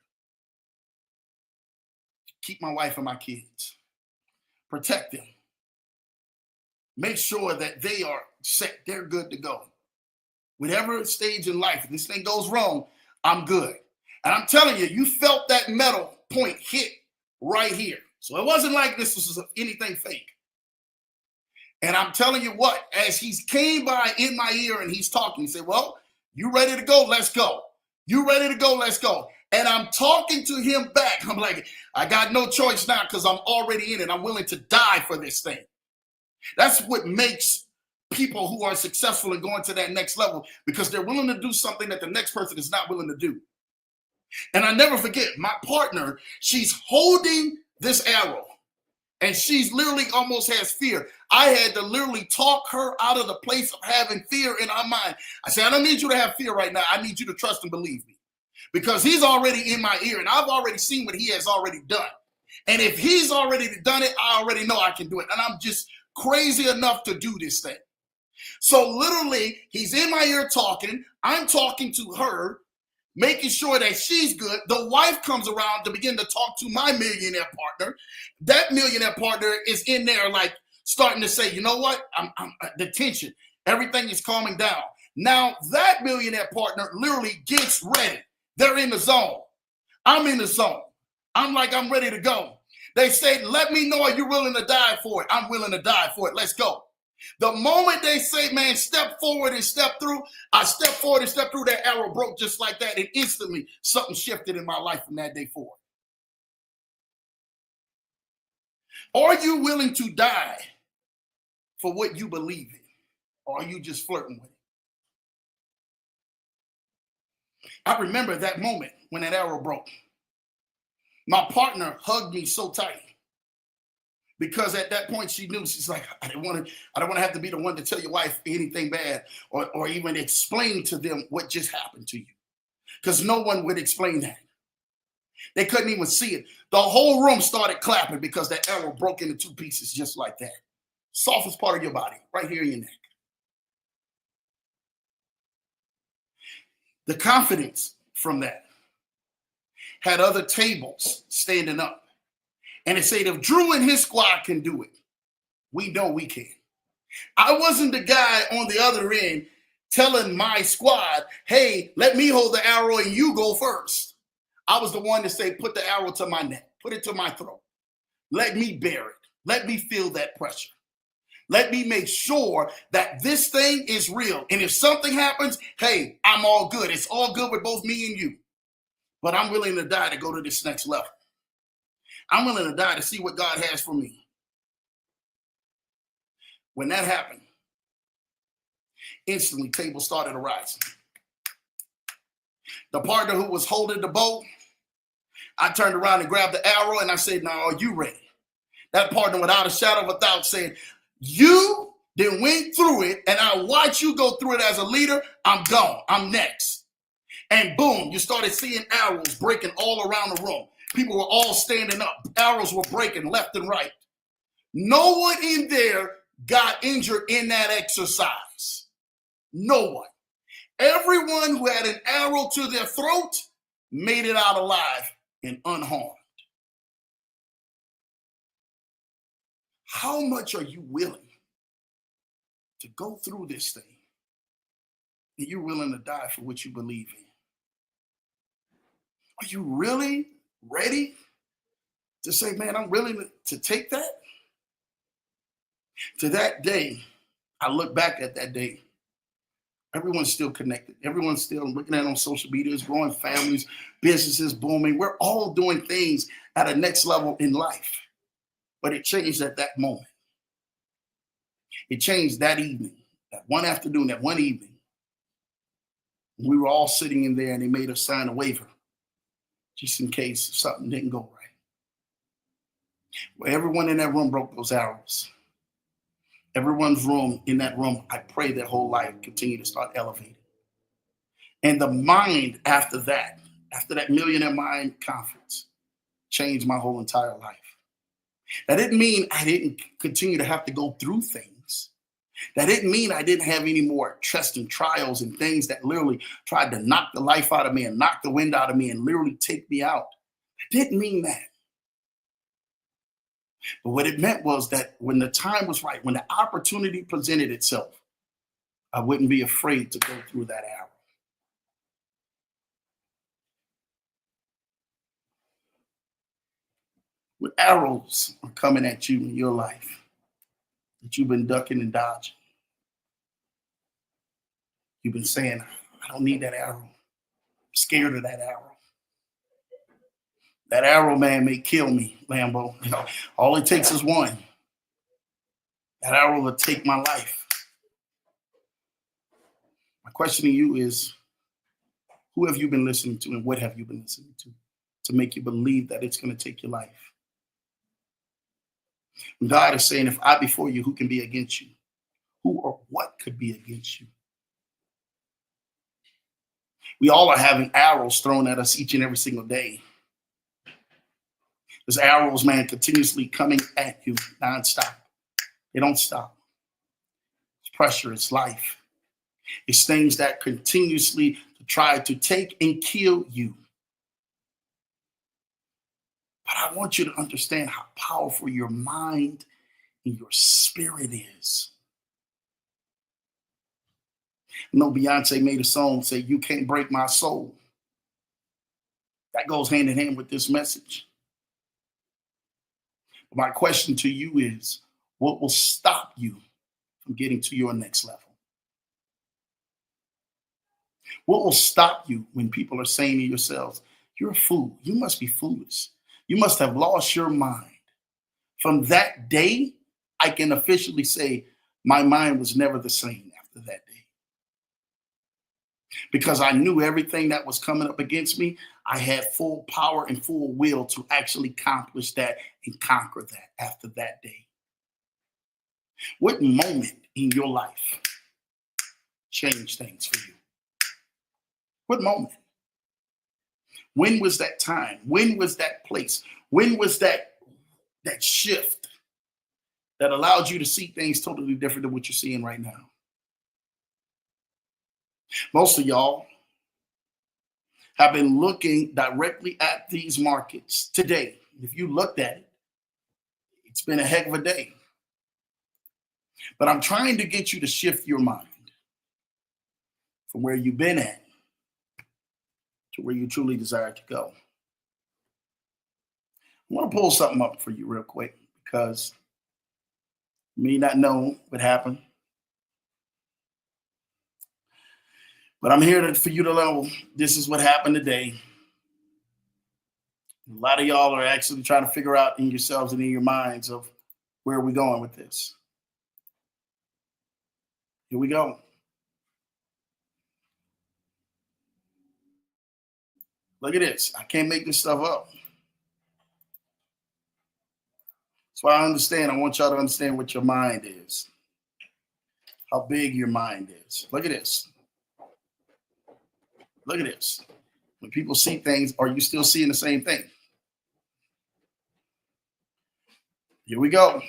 keep my wife and my kids. Protect them. Make sure that they are set. They're good to go. Whatever stage in life, if this thing goes wrong, I'm good. And I'm telling you, you felt that metal point hit right here. So it wasn't like this was anything fake. And I'm telling you what, as he's came by in my ear and he's talking, he said, well, you ready to go? Let's go. You ready to go? Let's go. And I'm talking to him back. I'm like, I got no choice now because I'm already in it. I'm willing to die for this thing. That's what makes people who are successful in going to that next level, because they're willing to do something that the next person is not willing to do. And I never forget, my partner, she's holding this arrow and she's literally almost has fear. I had to literally talk her out of the place of having fear in our mind. I said, I don't need you to have fear right now. I need you to trust and believe me, because he's already in my ear and I've already seen what he has already done. And if he's already done it, I already know I can do it. And I'm just crazy enough to do this thing. So literally, he's in my ear talking. I'm talking to her, making sure that she's good. The wife comes around to begin to talk to my millionaire partner. That millionaire partner is in there like starting to say, you know what? The tension, everything is calming down. Now that millionaire partner literally gets ready. They're in the zone. I'm in the zone. I'm like, I'm ready to go. They say, let me know, are you willing to die for it? I'm willing to die for it. Let's go. The moment they say, man, step forward and step through, I step forward and step through, that arrow broke just like that. And instantly something shifted in my life from that day forward. Are you willing to die for what you believe in? Or are you just flirting with it? I remember that moment when that arrow broke. My partner hugged me so tight, because at that point she knew, she's like, I don't want to have to be the one to tell your wife anything bad or even explain to them what just happened to you, because no one would explain that. They couldn't even see it. The whole room started clapping because that arrow broke into two pieces just like that. Softest part of your body, right here in your neck. The confidence from that had other tables standing up. And it said, if Drew and his squad can do it, we know we can. I wasn't the guy on the other end telling my squad, hey, let me hold the arrow and you go first. I was the one to say, put the arrow to my neck, put it to my throat. Let me bear it. Let me feel that pressure. Let me make sure that this thing is real. And if something happens, hey, I'm all good. It's all good with both me and you. But I'm willing to die to go to this next level. I'm willing to die to see what God has for me. When that happened, instantly tables started arising. The partner who was holding the bow, I turned around and grabbed the arrow and I said, now, are you ready? That partner, without a shadow of a doubt, said, you then went through it, and I watched you go through it as a leader. I'm gone. I'm next. And boom, you started seeing arrows breaking all around the room. People were all standing up. Arrows were breaking left and right. No one in there got injured in that exercise. No one. Everyone who had an arrow to their throat made it out alive and unharmed. How much are you willing to go through this thing? And you're willing to die for what you believe in? Are you really ready to say, man, I'm willing to take that? To that day, I look back at that day. Everyone's still connected. Everyone's still looking at it on social media, it's growing families, businesses booming. We're all doing things at a next level in life. But it changed at that moment. It changed that evening, that one afternoon, that one evening. We were all sitting in there and they made us sign a waiver just in case something didn't go right. Well, everyone in that room broke those arrows. Everyone's room in that room, I pray their whole life continue to start elevating. And the mind after that Millionaire Mind Conference, changed my whole entire life. That didn't mean I didn't continue to have to go through things. That didn't mean I didn't have any more tests and trials and things that literally tried to knock the life out of me and knock the wind out of me and literally take me out. It didn't mean that. But what it meant was that when the time was right, when the opportunity presented itself, I wouldn't be afraid to go through that arrow. When arrows are coming at you in your life that you've been ducking and dodging, you've been saying, I don't need that arrow. I'm scared of that arrow. That arrow, man, may kill me, Lambo. You know, all it takes is one. That arrow will take my life. My question to you is, who have you been listening to and what have you been listening to make you believe that it's going to take your life? When God is saying, if I be for you, who can be against you? Who or what could be against you? We all are having arrows thrown at us each and every single day. There's arrows, man, continuously coming at you nonstop. They don't stop. It's pressure, it's life. It's things that continuously try to take and kill you. But I want you to understand how powerful your mind and your spirit is. You know, Beyonce made a song say, you can't break my soul. That goes hand in hand with this message. My question to you is, what will stop you from getting to your next level? What will stop you when people are saying to yourselves, you're a fool. You must be foolish. You must have lost your mind. From that day, I can officially say my mind was never the same after that day. Because I knew everything that was coming up against me, I had full power and full will to actually accomplish that and conquer that after that day. What moment in your life changed things for you? What moment? When was that time? When was that place? When was that shift that allowed you to see things totally different than what you're seeing right now? Most of y'all have been looking directly at these markets today. If you looked at it, it's been a heck of a day. But I'm trying to get you to shift your mind from where you've been at to where you truly desire to go. I want to pull something up for you real quick because you may not know what happened. But I'm here for you to know this is what happened today. A lot of y'all are actually trying to figure out in yourselves and in your minds of where are we going with this. Here we go. Look at this. I can't make this stuff up. That's why I understand. I want y'all to understand what your mind is, how big your mind is. Look at this. Look at this. When people see things, are you still seeing the same thing? Here we go.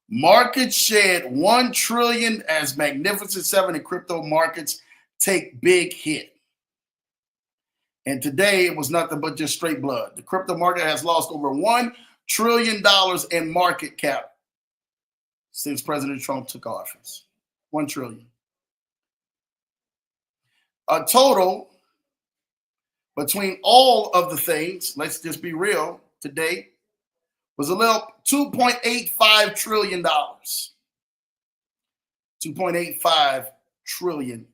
Markets shed $1 trillion as Magnificent Seven in crypto markets take big hit. And today it was nothing but just straight blood. The crypto market has lost over $1 trillion in market cap since President Trump took office. $1 trillion. A total between all of the things, let's just be real, today was a little $2.85 trillion. $2.85 trillion.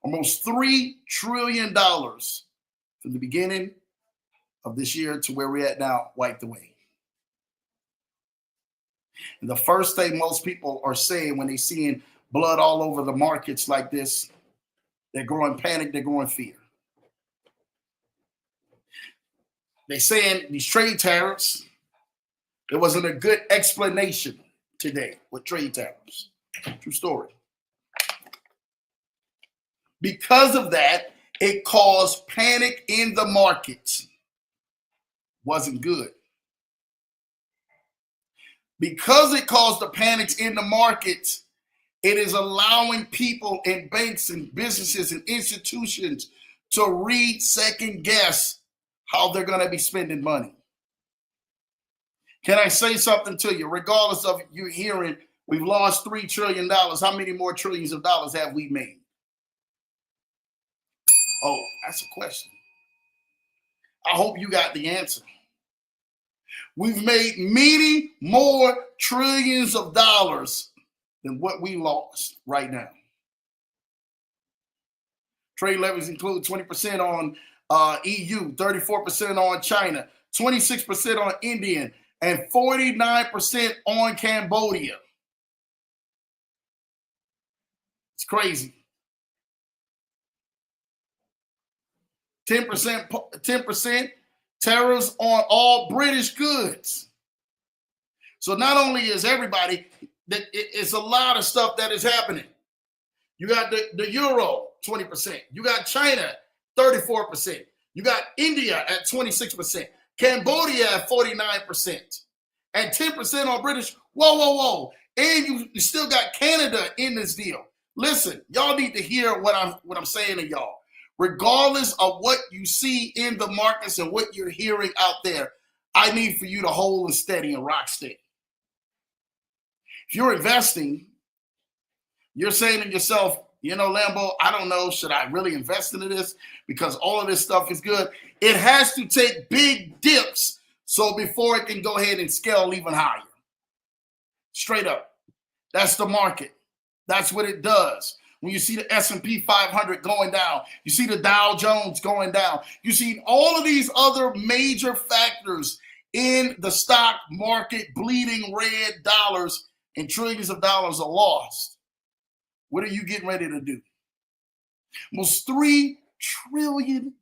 Almost $3 trillion from the beginning of this year to where we're at now, wiped away. And the first thing most people are saying when they're seeing blood all over the markets like this, they're growing panic, they're growing fear. They're saying these trade tariffs, there wasn't a good explanation today with trade tariffs. True story. Because of that, it caused panic in the markets. Wasn't good. Because it caused the panics in the markets, it is allowing people and banks and businesses and institutions to second guess how they're going to be spending money. Can I say something to you? Regardless of you hearing, we've lost $3 trillion. How many more trillions of dollars have we made? Oh, that's a question. I hope you got the answer. We've made many more trillions of dollars than what we lost right now. Trade levies include 20% on EU, 34% on China, 26% on India, and 49% on Cambodia. It's crazy. 10% tariffs on all British goods. So not only is everybody, it's a lot of stuff that is happening. You got the euro, 20%. You got China, 34%. You got India at 26%. Cambodia at 49%. And 10% on British. Whoa. And you still got Canada in this deal. Listen, y'all need to hear what I'm saying to y'all. Regardless of what you see in the markets and what you're hearing out there, I need for you to hold and steady and rock steady. If you're investing, you're saying to yourself, you know, Lambo, I don't know, should I really invest into this? Because all of this stuff is good. It has to take big dips so before it can go ahead and scale even higher. Straight up. That's the market. That's what it does. When you see the S&P 500 going down, you see the Dow Jones going down, you see all of these other major factors in the stock market bleeding red, dollars and trillions of dollars are lost. What are you getting ready to do? Almost $3 trillion.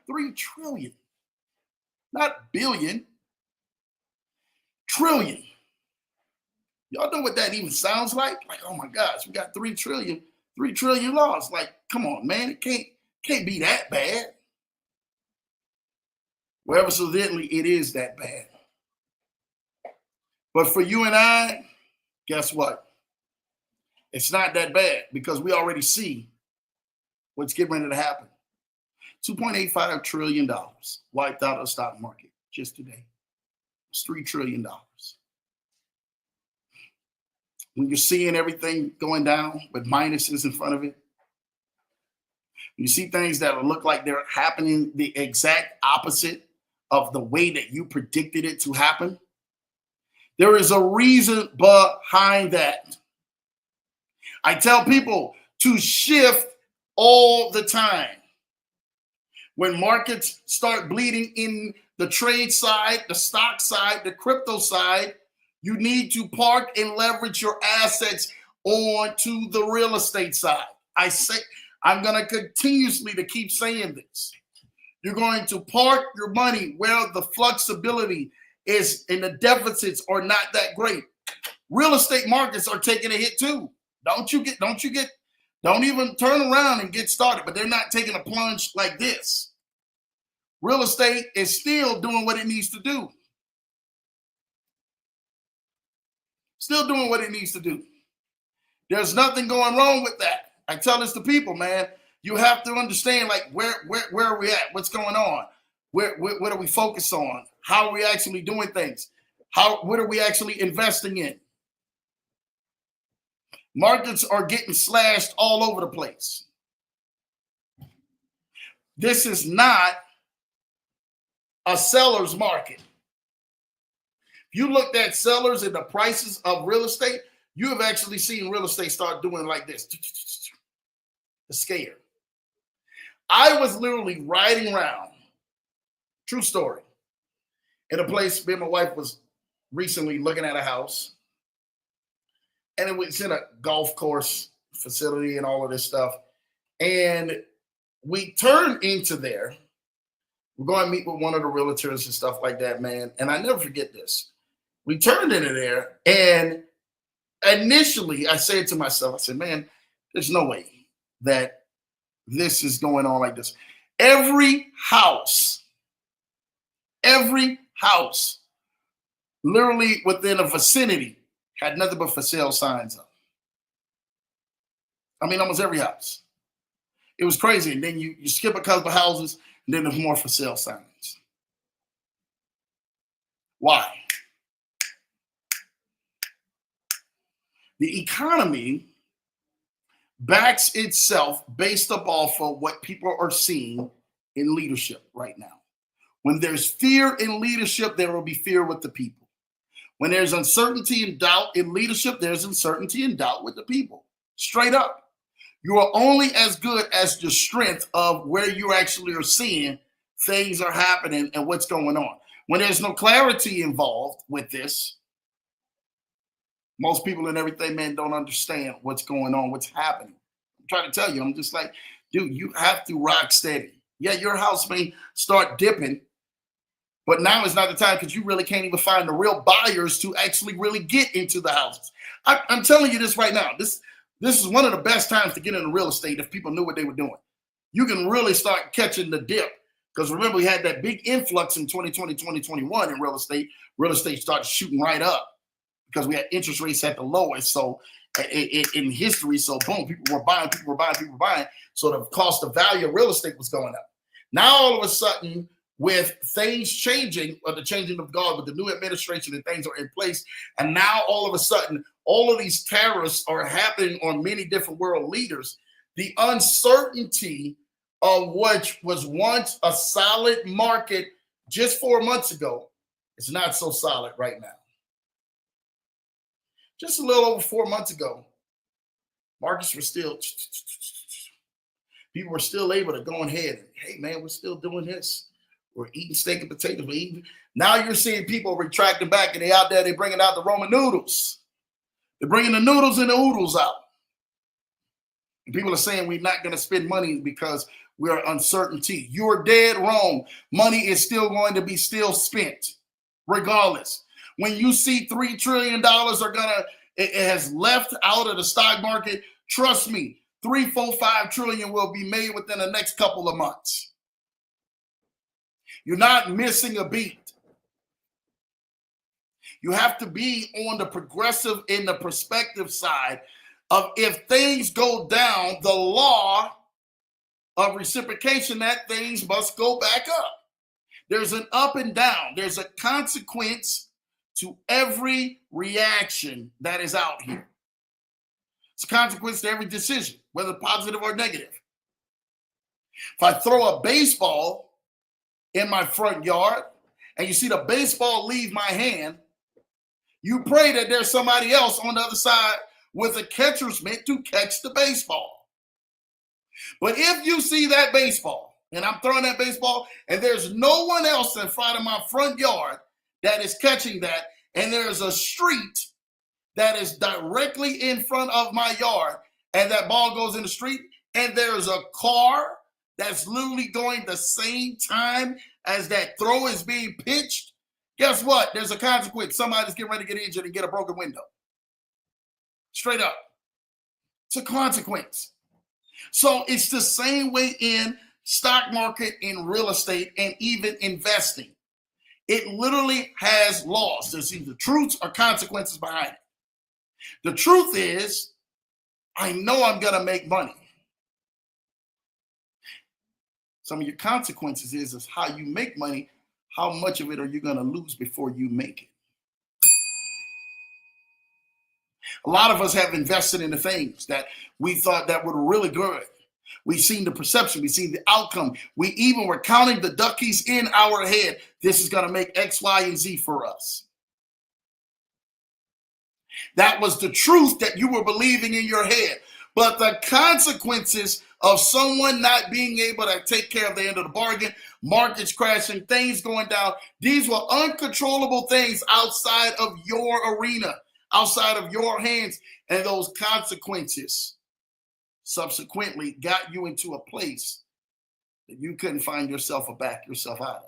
$3 trillion. Not billion. Trillion. Y'all know what that even sounds like? Like, oh my gosh, we got 3 trillion lost. Like, come on, man, it can't be that bad. Well, evidently it is that bad. But for you and I, guess what? It's not that bad because we already see what's getting ready to happen. $2.85 trillion wiped out of the stock market just today. It's $3 trillion. When you're seeing everything going down with minuses in front of it, you see things that look like they're happening the exact opposite of the way that you predicted it to happen. There is a reason behind that. I tell people to shift all the time. When markets start bleeding in the trade side, the stock side, the crypto side, you need to park and leverage your assets onto the real estate side. I'm going to continuously to keep saying this. You're going to park your money where the flexibility is and the deficits are not that great. Real estate markets are taking a hit too. Don't even turn around and get started, but they're not taking a plunge like this. Real estate is still doing what it needs to do. Still doing what it needs to do. There's nothing going wrong with that. I tell this to people, man. You have to understand, like, where are we at? What's going on? What are we focused on? How are we actually doing things? What are we actually investing in? Markets are getting slashed all over the place. This is not a seller's market. If you looked at sellers and the prices of real estate, you have actually seen real estate start doing like this. The scare. I was literally riding around, true story, in a place. Me and my wife was recently looking at a house, and it was in a golf course facility and all of this stuff. And we turned into there. We're going to meet with one of the realtors and stuff like that, man. And I never forget this. We turned into there, and initially I said to myself, I said, man, there's no way that this is going on like this. Every house, literally within a vicinity, had nothing but for sale signs up. I mean, almost every house. It was crazy. And then you skip a couple of houses, and then there's more for sale signs. Why? The economy backs itself based up off of what people are seeing in leadership right now. When there's fear in leadership, there will be fear with the people. When there's uncertainty and doubt in leadership, there's uncertainty and doubt with the people. Straight up. You are only as good as the strength of where you actually are seeing things are happening and what's going on. When there's no clarity involved with this, most people and everything, man, don't understand what's going on, what's happening. I'm trying to tell you, I'm just like, dude, you have to rock steady. Yeah, your house may start dipping, but now is not the time because you really can't even find the real buyers to actually really get into the houses. I'm telling you this right now. This is one of the best times to get into real estate if people knew what they were doing. You can really start catching the dip because remember, we had that big influx in 2020, 2021 in real estate. Real estate started shooting right up because we had interest rates at the lowest. So in history, so boom, people were buying. So the cost of value of real estate was going up. Now, all of a sudden, with things changing, or the changing of guard, with the new administration and things are in place, and now all of a sudden, all of these tariffs are happening on many different world leaders. The uncertainty of which was once a solid market just 4 months ago is not so solid right now. Just a little over 4 months ago, markets were still, people were still able to go ahead and, hey, man, we're still doing this. We're eating steak and potatoes. Now you're seeing people retracting back, and they out there, they're bringing out the Roman noodles. They're bringing the noodles and the oodles out. And people are saying we're not going to spend money because we're uncertainty. You're dead wrong. Money is still going to be still spent, regardless. When you see $3 trillion it has left out of the stock market, trust me, 3, 4, 5 trillion will be made within the next couple of months. You're not missing a beat. You have to be on the progressive and the perspective side of if things go down, the law of reciprocation, that things must go back up. There's an up and down. There's a consequence to every reaction that is out here. It's a consequence to every decision, whether positive or negative. If I throw a baseball in my front yard and you see the baseball leave my hand, you pray that there's somebody else on the other side with a catcher's mitt to catch the baseball. But if you see that baseball, and I'm throwing that baseball, and there's no one else in front of my front yard that is catching that, and there's a street that is directly in front of my yard, and that ball goes in the street, and there's a car that's literally going the same time as that throw is being pitched, guess what? There's a consequence. Somebody's getting ready to get injured and get a broken window. Straight up. It's a consequence. So it's the same way in stock market, in real estate, and even investing. It literally has laws. There's either truths or consequences behind it. The truth is, I know I'm going to make money. Some of your consequences is how you make money. How much of it are you going to lose before you make it? A lot of us have invested in the things that we thought that were really good. We've seen the perception. We've seen the outcome. We even were counting the duckies in our head. This is going to make X, Y, and Z for us. That was the truth that you were believing in your head. But the consequences of someone not being able to take care of the end of the bargain, markets crashing, things going down, these were uncontrollable things outside of your arena, outside of your hands. And those consequences subsequently got you into a place that you couldn't find yourself or back yourself out of.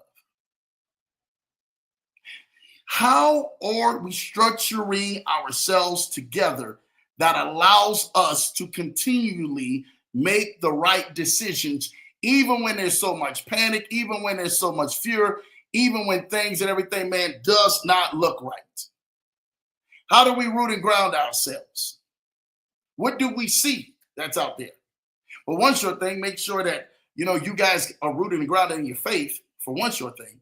How are we structuring ourselves together that allows us to continually make the right decisions, even when there's so much panic, even when there's so much fear, even when things and everything, man, does not look right? How do we root and ground ourselves? What do we see that's out there? Well, one sure thing, make sure that, you guys are rooted and grounded in your faith, for one sure thing.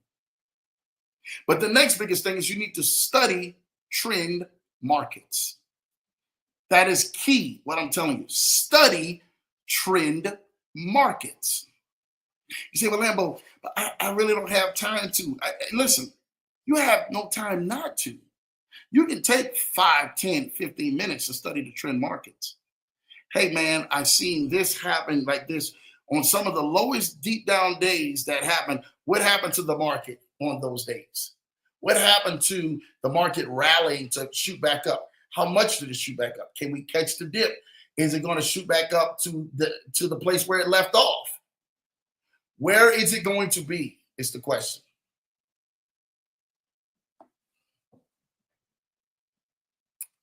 But the next biggest thing is you need to study trend markets. That is key, what I'm telling you. Study trend markets. You say, well, Lambo, I really don't have time to. Listen, you have no time not to. You can take 5, 10, 15 minutes to study the trend markets. Hey, man, I've seen this happen like this on some of the lowest deep down days that happened. What happened to the market on those days? What happened to the market rallying to shoot back up? How much did it shoot back up? Can we catch the dip? Is it going to shoot back up to the place where it left off? Where is it going to be is the question.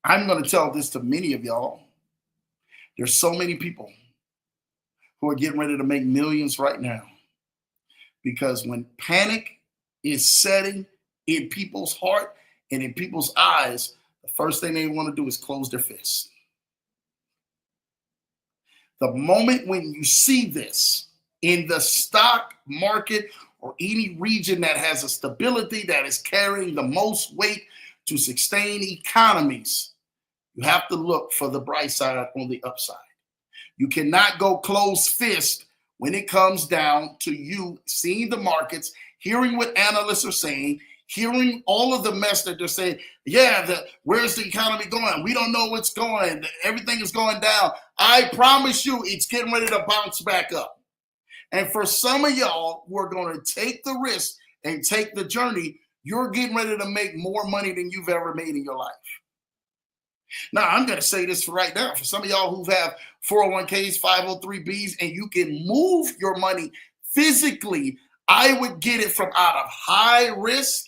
I'm going to tell this to many of y'all. There's so many people who are getting ready to make millions right now because when panic is setting in people's heart and in people's eyes, the first thing they want to do is close their fists. The moment when you see this in the stock market or any region that has a stability that is carrying the most weight to sustain economies, you have to look for the bright side on the upside. You cannot go closed fist when it comes down to you seeing the markets, hearing what analysts are saying, hearing all of the mess that they're saying. Yeah, where's the economy going? We don't know what's going. Everything is going down. I promise you it's getting ready to bounce back up. And for some of y'all who are going to take the risk and take the journey, you're getting ready to make more money than you've ever made in your life. Now, I'm going to say this for right now. For some of y'all who have 401ks, 503bs, and you can move your money physically, I would get it from out of high risk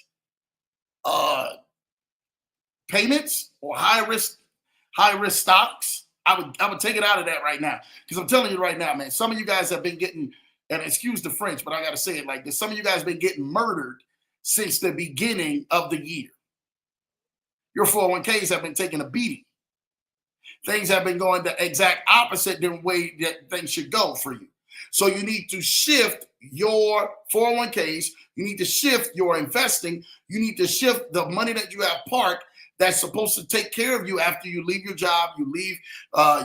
payments or high risk stocks. I would take it out of that right now. Because I'm telling you right now, man, some of you guys have been getting, and excuse the French, but I got to say it like this. Some of you guys have been getting murdered since the beginning of the year. Your 401ks have been taking a beating. Things have been going the exact opposite than way that things should go for you. So you need to shift your 401ks. You need to shift your investing. You need to shift the money that you have parked that's supposed to take care of you after you leave your job, you leave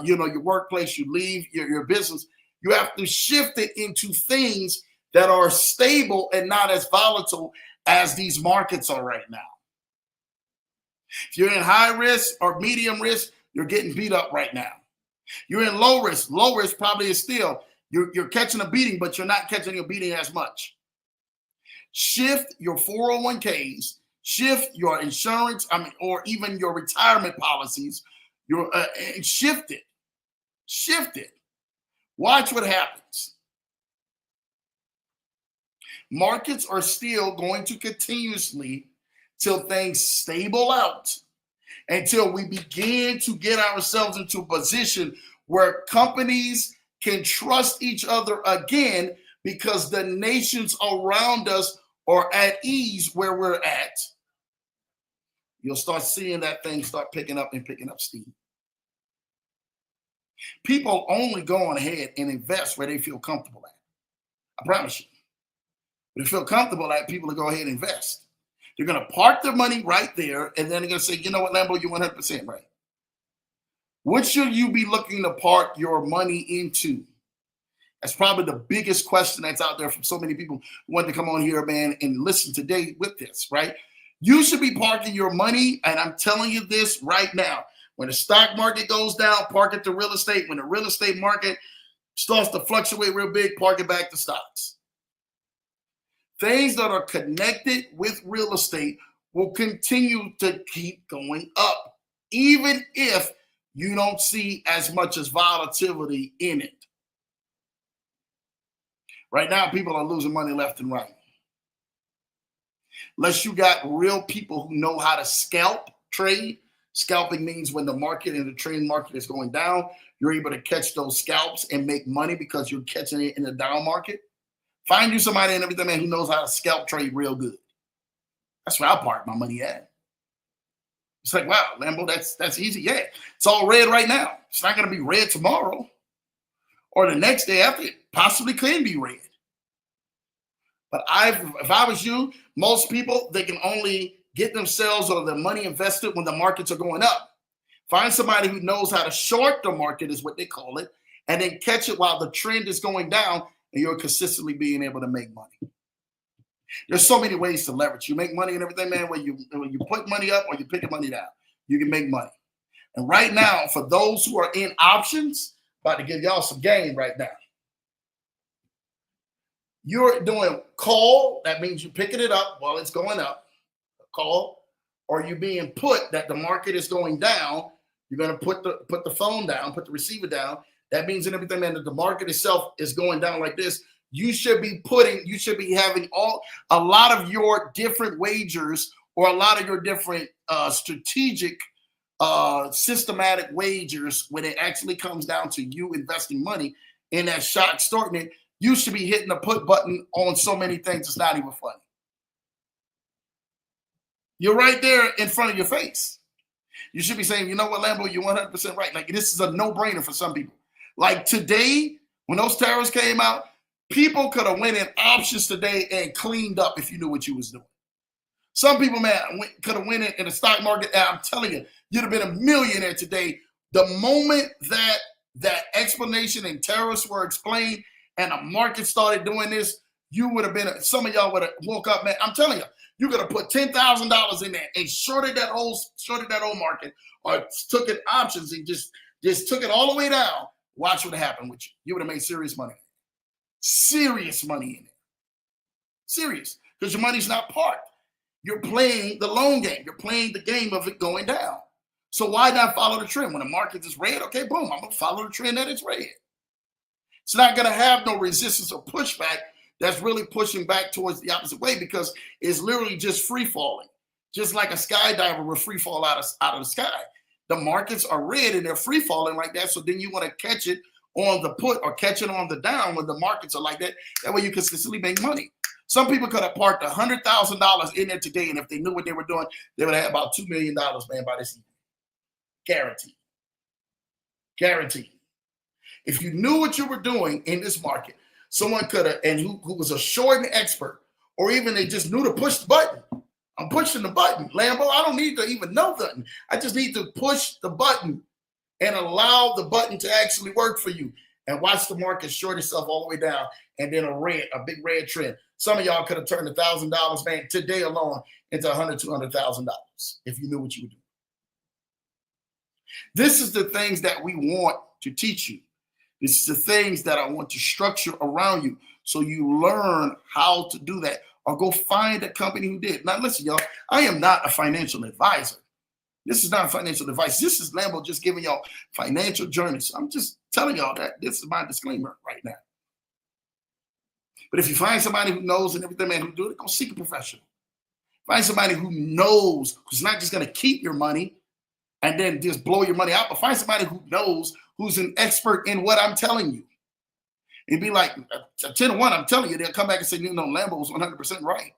your workplace, you leave your business. You have to shift it into things that are stable and not as volatile as these markets are right now. If you're in high risk or medium risk, you're getting beat up right now. You're in low risk. Low risk probably is still You're catching a beating, but you're not catching a beating as much. Shift your 401ks, shift your insurance, or even your retirement policies. Shift it. Shift it. Watch what happens. Markets are still going to continuously, till things stable out, until we begin to get ourselves into a position where companies can trust each other again, because the nations around us are at ease where we're at. You'll start seeing that thing start picking up steam. People only go on ahead and invest where they feel comfortable at. I promise you. If they feel comfortable at, people will go ahead and invest. They're going to park their money right there, and then they're going to say, you know what, Lambo, you're 100% right. What should you be looking to park your money into? That's probably the biggest question that's out there from so many people who want to come on here, man, and listen today with this, right? You should be parking your money, and I'm telling you this right now. When the stock market goes down, park it to real estate. When the real estate market starts to fluctuate real big, park it back to stocks. Things that are connected with real estate will continue to keep going up, even if you don't see as much as volatility in it. Right now, people are losing money left and right. Unless you got real people who know how to scalp trade. Scalping means when the market and the trading market is going down, you're able to catch those scalps and make money because you're catching it in the down market. Find you somebody and everything, man, who knows how to scalp trade real good. That's where I park my money at. It's like, wow, Lambo, that's easy. Yeah, it's all red right now. It's not going to be red tomorrow or the next day after. It possibly can be red. But if I was you, most people, they can only get themselves or their money invested when the markets are going up. Find somebody who knows how to short the market, is what they call it, and then catch it while the trend is going down, and you're consistently being able to make money. There's so many ways to leverage. You make money and everything, man, when you put money up or you pick money down, you can make money. And right now, for those who are in options, about to give y'all some game right now. You're doing call, that means you're picking it up while it's going up, call, or you being put that the market is going down, you're going to put the phone down, put the receiver down. That means in everything, man, that the market itself is going down like this. You should be having a lot of your different wagers or a lot of your different strategic, systematic wagers when it actually comes down to you investing money in that stock starting it. You should be hitting the put button on so many things. It's not even funny. You're right there in front of your face. You should be saying, you know what, Lambo, you're 100% right. Like, this is a no-brainer for some people. Like today, when those tariffs came out, people could have went in options today and cleaned up if you knew what you was doing. Some people, man, could have went in the stock market, and I'm telling you, you'd have been a millionaire today. The moment that explanation and tariffs were explained and the market started doing this, you would have been, some of y'all would have woke up, man. I'm telling you, you could have put $10,000 in there and shorted that whole market, or took it options and just took it all the way down. Watch what happened with you. You would have made serious money. Serious money in it. Serious. Because your money's not parked. You're playing the long game. You're playing the game of it going down. So why not follow the trend? When the market is red, okay, boom, I'm going to follow the trend that it's red. It's not going to have no resistance or pushback that's really pushing back towards the opposite way, because it's literally just free falling. Just like a skydiver will free fall out of the sky. The markets are red and they're free falling like that. So then you want to catch it on the put or catch it on the down when the markets are like that. That way you consistently make money. Some people could have parked $100,000 in there today, and if they knew what they were doing, they would have had about $2 million, man, by this evening. Guaranteed. Guaranteed. If you knew what you were doing in this market, someone could have, and who was a shorting expert, or even they just knew to push the button. I'm pushing the button. Lambo, I don't need to even know nothing. I just need to push the button and allow the button to actually work for you, and watch the market short itself all the way down, and then a big red trend. Some of y'all could have turned $1,000, man, today alone into $100,000, $200,000 if you knew what you were doing. This is the things that we want to teach you. This is the things that I want to structure around you so you learn how to do that, or go find a company who did. Now, listen, y'all, I am not a financial advisor. This is not financial advice. This is Lambo just giving y'all financial journeys. I'm just telling y'all that this is my disclaimer right now. But if you find somebody who knows and everything, man, who do it, go seek a professional. Find somebody who knows, who's not just going to keep your money and then just blow your money out, but find somebody who knows, who's an expert in what I'm telling you. It'd be like 10 to 1, I'm telling you, they'll come back and say, Lambo was 100% right.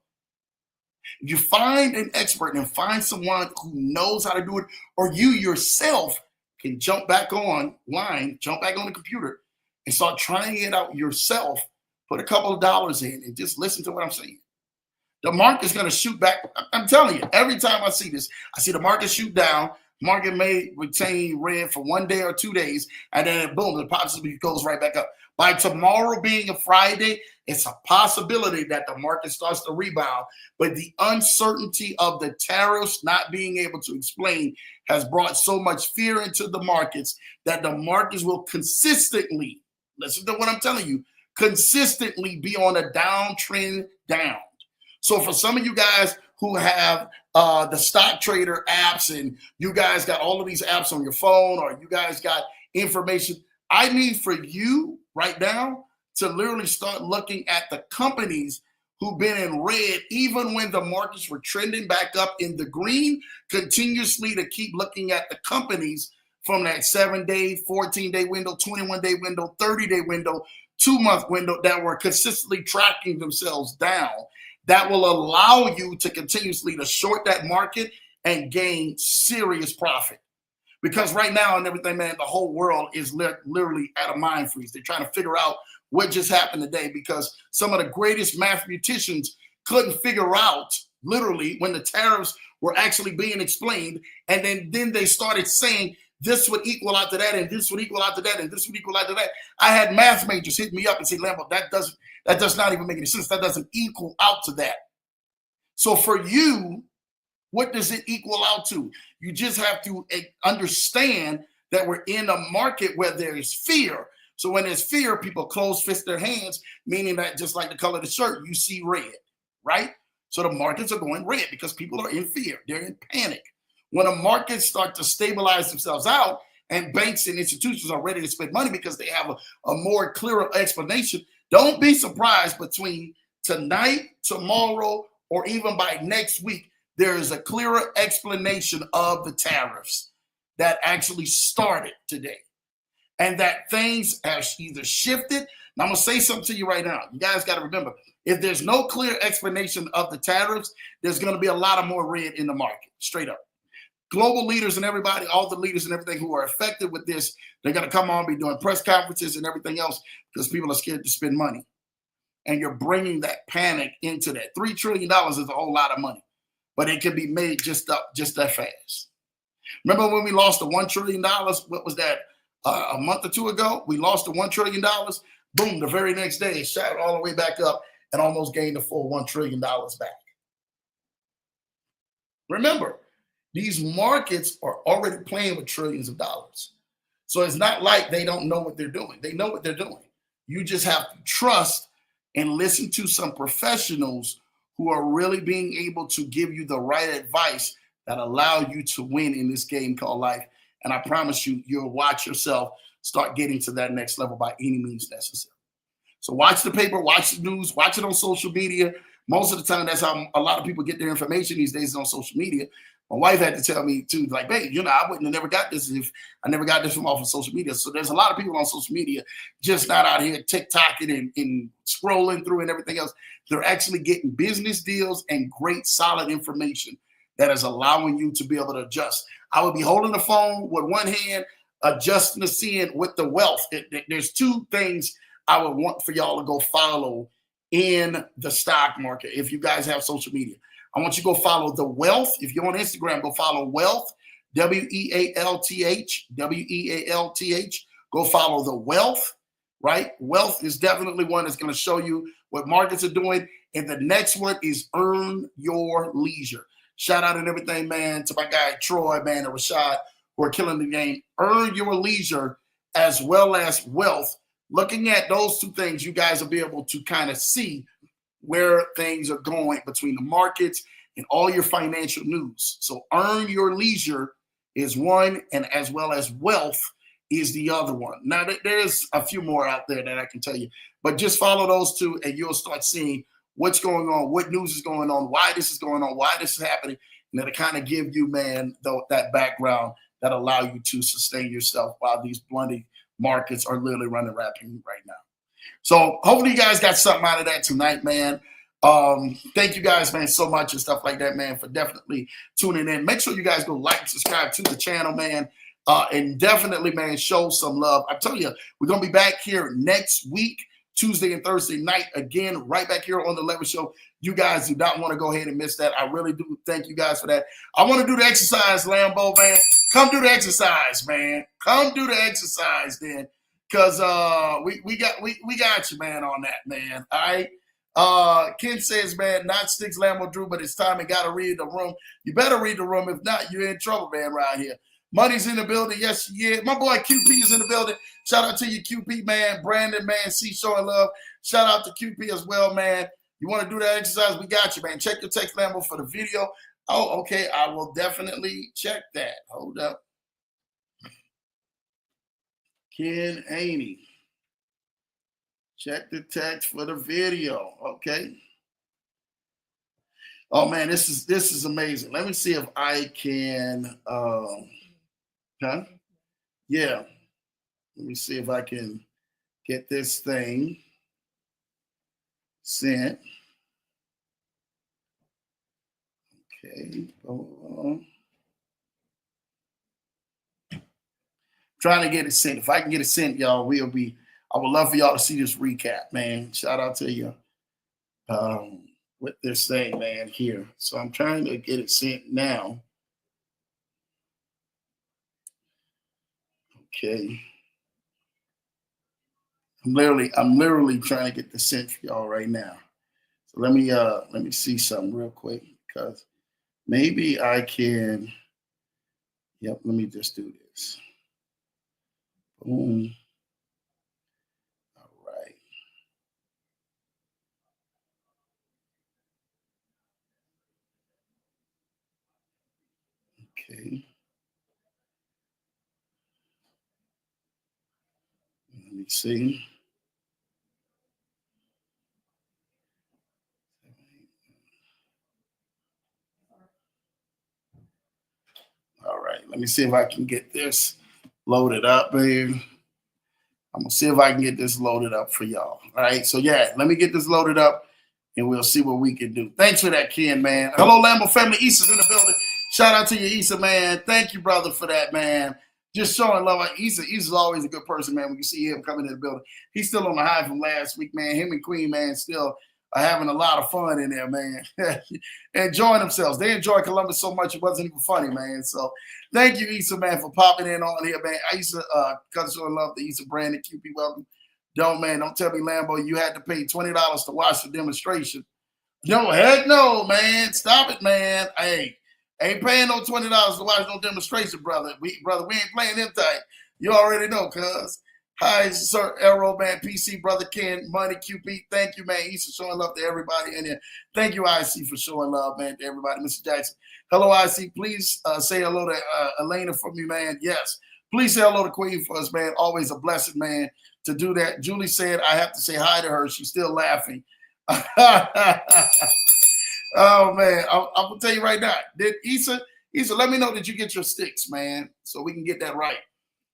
If you find an expert and find someone who knows how to do it, or you yourself can jump back online, jump back on the computer and start trying it out yourself, put a couple of dollars in and just listen to what I'm saying. The market's going to shoot back. I'm telling you, every time I see this, I see the market shoot down. Market may retain red for 1 day or 2 days, and then boom, the possibility goes right back up. By tomorrow being a Friday, it's a possibility that the market starts to rebound. But the uncertainty of the tariffs not being able to explain has brought so much fear into the markets that the markets will consistently, listen to what I'm telling you, consistently be on a downtrend down. So for some of you guys who have the stock trader apps and you guys got all of these apps on your phone, or you guys got information, I need for you right now to literally start looking at the companies who've been in red, even when the markets were trending back up in the green, continuously to keep looking at the companies from that 7-day, 14-day window, 21-day window, 30-day window, 2-month window that were consistently tracking themselves down. That will allow you to continuously to short that market and gain serious profit. Because right now and everything, man, the whole world is literally at a mind freeze. They're trying to figure out what just happened today, because some of the greatest mathematicians couldn't figure out literally when the tariffs were actually being explained. And then they started saying this would equal out to that, and this would equal out to that, and this would equal out to that. I had math majors hit me up and say, Lambo, that does not even make any sense. That doesn't equal out to that. So for you, what does it equal out to? You just have to understand that we're in a market where there is fear. So when there's fear, people close fist their hands, meaning that just like the color of the shirt, you see red, right? So the markets are going red because people are in fear. They're in panic. When the markets start to stabilize themselves out and banks and institutions are ready to spend money because they have a more clearer explanation, don't be surprised between tonight, tomorrow, or even by next week, there is a clearer explanation of the tariffs that actually started today. And that things have either shifted. Now, I'm going to say something to you right now. You guys got to remember, if there's no clear explanation of the tariffs, there's going to be a lot of more red in the market, straight up. Global leaders and everybody, all the leaders and everything who are affected with this, they're going to come on, be doing press conferences and everything else because people are scared to spend money. And you're bringing that panic into that. $3 trillion is a whole lot of money, but it can be made just that fast. Remember when we lost the $1 trillion? What was that? A month or two ago, we lost the $1 trillion. Boom, the very next day, it shot all the way back up and almost gained the full $1 trillion back. Remember, these markets are already playing with trillions of dollars. So it's not like they don't know what they're doing. They know what they're doing. You just have to trust and listen to some professionals who are really being able to give you the right advice that allow you to win in this game called life. And I promise you, you'll watch yourself start getting to that next level by any means necessary. So watch the paper, watch the news, watch it on social media. Most of the time, that's how a lot of people get their information these days, is on social media. My wife had to tell me too, like, babe, I wouldn't have never got this if I never got this from off of social media. So there's a lot of people on social media just not out here TikToking and scrolling through and everything else. They're actually getting business deals and great solid information that is allowing you to be able to adjust. I would be holding the phone with one hand, adjusting the scene with the wealth. There's two things I would want for y'all to go follow in the stock market if you guys have social media. I want you to go follow The Wealth. If you're on Instagram, go follow Wealth, W-E-A-L-T-H, W-E-A-L-T-H. Go follow The Wealth, right? Wealth is definitely one that's going to show you what markets are doing. And the next one is Earn Your Leisure. Shout out and everything, man, to my guy Troy, man, and Rashad, who are killing the game. Earn Your Leisure as well as wealth. Looking at those two things, you guys will be able to kind of see where things are going between the markets and all your financial news. So earn your leisure is one, and as well as wealth is the other one. Now, there's a few more out there that I can tell you, but just follow those two and you'll start seeing what's going on, what news is going on, why this is going on, why this is happening, and that'll kind of give you, man, that background that allow you to sustain yourself while these bloody markets are literally running rapidly right now. So hopefully you guys got something out of that tonight, man. Thank you guys, man, so much and stuff like that, man, for definitely tuning in. Make sure you guys go like, subscribe to the channel, man. And definitely, man, show some love. I tell you, we're going to be back here next week, Tuesday and Thursday night, again, right back here on the Leverage Show. You guys do not want to go ahead and miss that. I really do thank you guys for that. I want to do the exercise, Lambo, man. Come do the exercise, man. Come do the exercise, then. Because we got you, man, on that, man. All right. Ken says, man, not sticks Lambo Drew, but it's time and gotta read the room. You better read the room. If not, you're in trouble, man, around here. Money's in the building. Yes, yeah. My boy QP is in the building. Shout out to you, QP, man. Brandon, man. C showing love. Shout out to QP as well, man. You want to do that exercise? We got you, man. Check your text, Lambo, for the video. Oh, okay. I will definitely check that. Hold up. Ken Aney. Check the text for the video. Okay. Oh man, this is amazing. Let me see if I can huh? Yeah. Let me see if I can get this thing sent. Okay. Hold on. Trying to get it sent. If I can get it sent, y'all, I would love for y'all to see this recap, man. Shout out to you with this thing, man, here. So I'm trying to get it sent now. Okay. I'm literally trying to get this sent for y'all right now. So let me see something real quick, because maybe I can. Yep, let me just do this. Boom. All right. Okay. Let me see. All right. Let me see if I can get this loaded up, babe. I'm gonna see if I can get this loaded up for y'all. All right. So yeah, let me get this loaded up and we'll see what we can do. Thanks for that, Ken, man. Hello, Lambo family. Issa's in the building. Shout out to you, Issa, man. Thank you, brother, for that, man. Just showing love. Issa's always a good person, man. When you see him coming in the building, he's still on the high from last week, man. Him and Queen, man, still are having a lot of fun in there, man. Enjoying themselves. They enjoy Columbus so much it wasn't even funny, man. So thank you, Issa, man, for popping in on here, man. I used to showing love to Issa Brandon, QP, welcome. Don't tell me, Lambo, you had to pay $20 to watch the demonstration. No, heck no, man. Stop it, man. Hey, ain't paying no $20 to watch no demonstration, brother. We ain't playing them tight. You already know, cuz. Hi, Sir Arrow, man. PC, brother Ken, Money, QP. Thank you, man. He's showing love to everybody in here. Thank you, IC, for showing love, man, to everybody. Mr. Jackson. Hello, IC. Please say hello to Elena for me, man. Yes. Please say hello to Queen for us, man. Always a blessing, man, to do that. Julie said I have to say hi to her. She's still laughing. Oh man, I'm gonna tell you right now. Did Issa, let me know that you get your sticks, man, so we can get that right.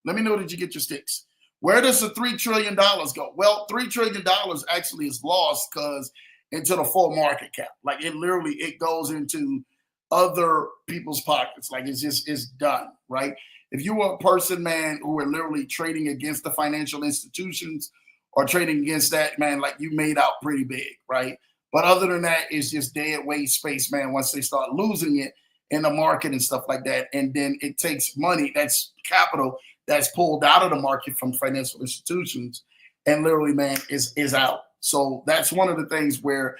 Let me know that you get your sticks. Where does the $3 trillion go? Well, $3 trillion actually is lost because into the full market cap. Like it goes into other people's pockets. Like it's done, right? If you were a person, man, who were literally trading against the financial institutions or trading against that, man, like you made out pretty big, right? But other than that, it's just dead weight space, man, once they start losing it in the market and stuff like that. And then it takes money, that's capital, that's pulled out of the market from financial institutions and literally, man, is out. So that's one of the things where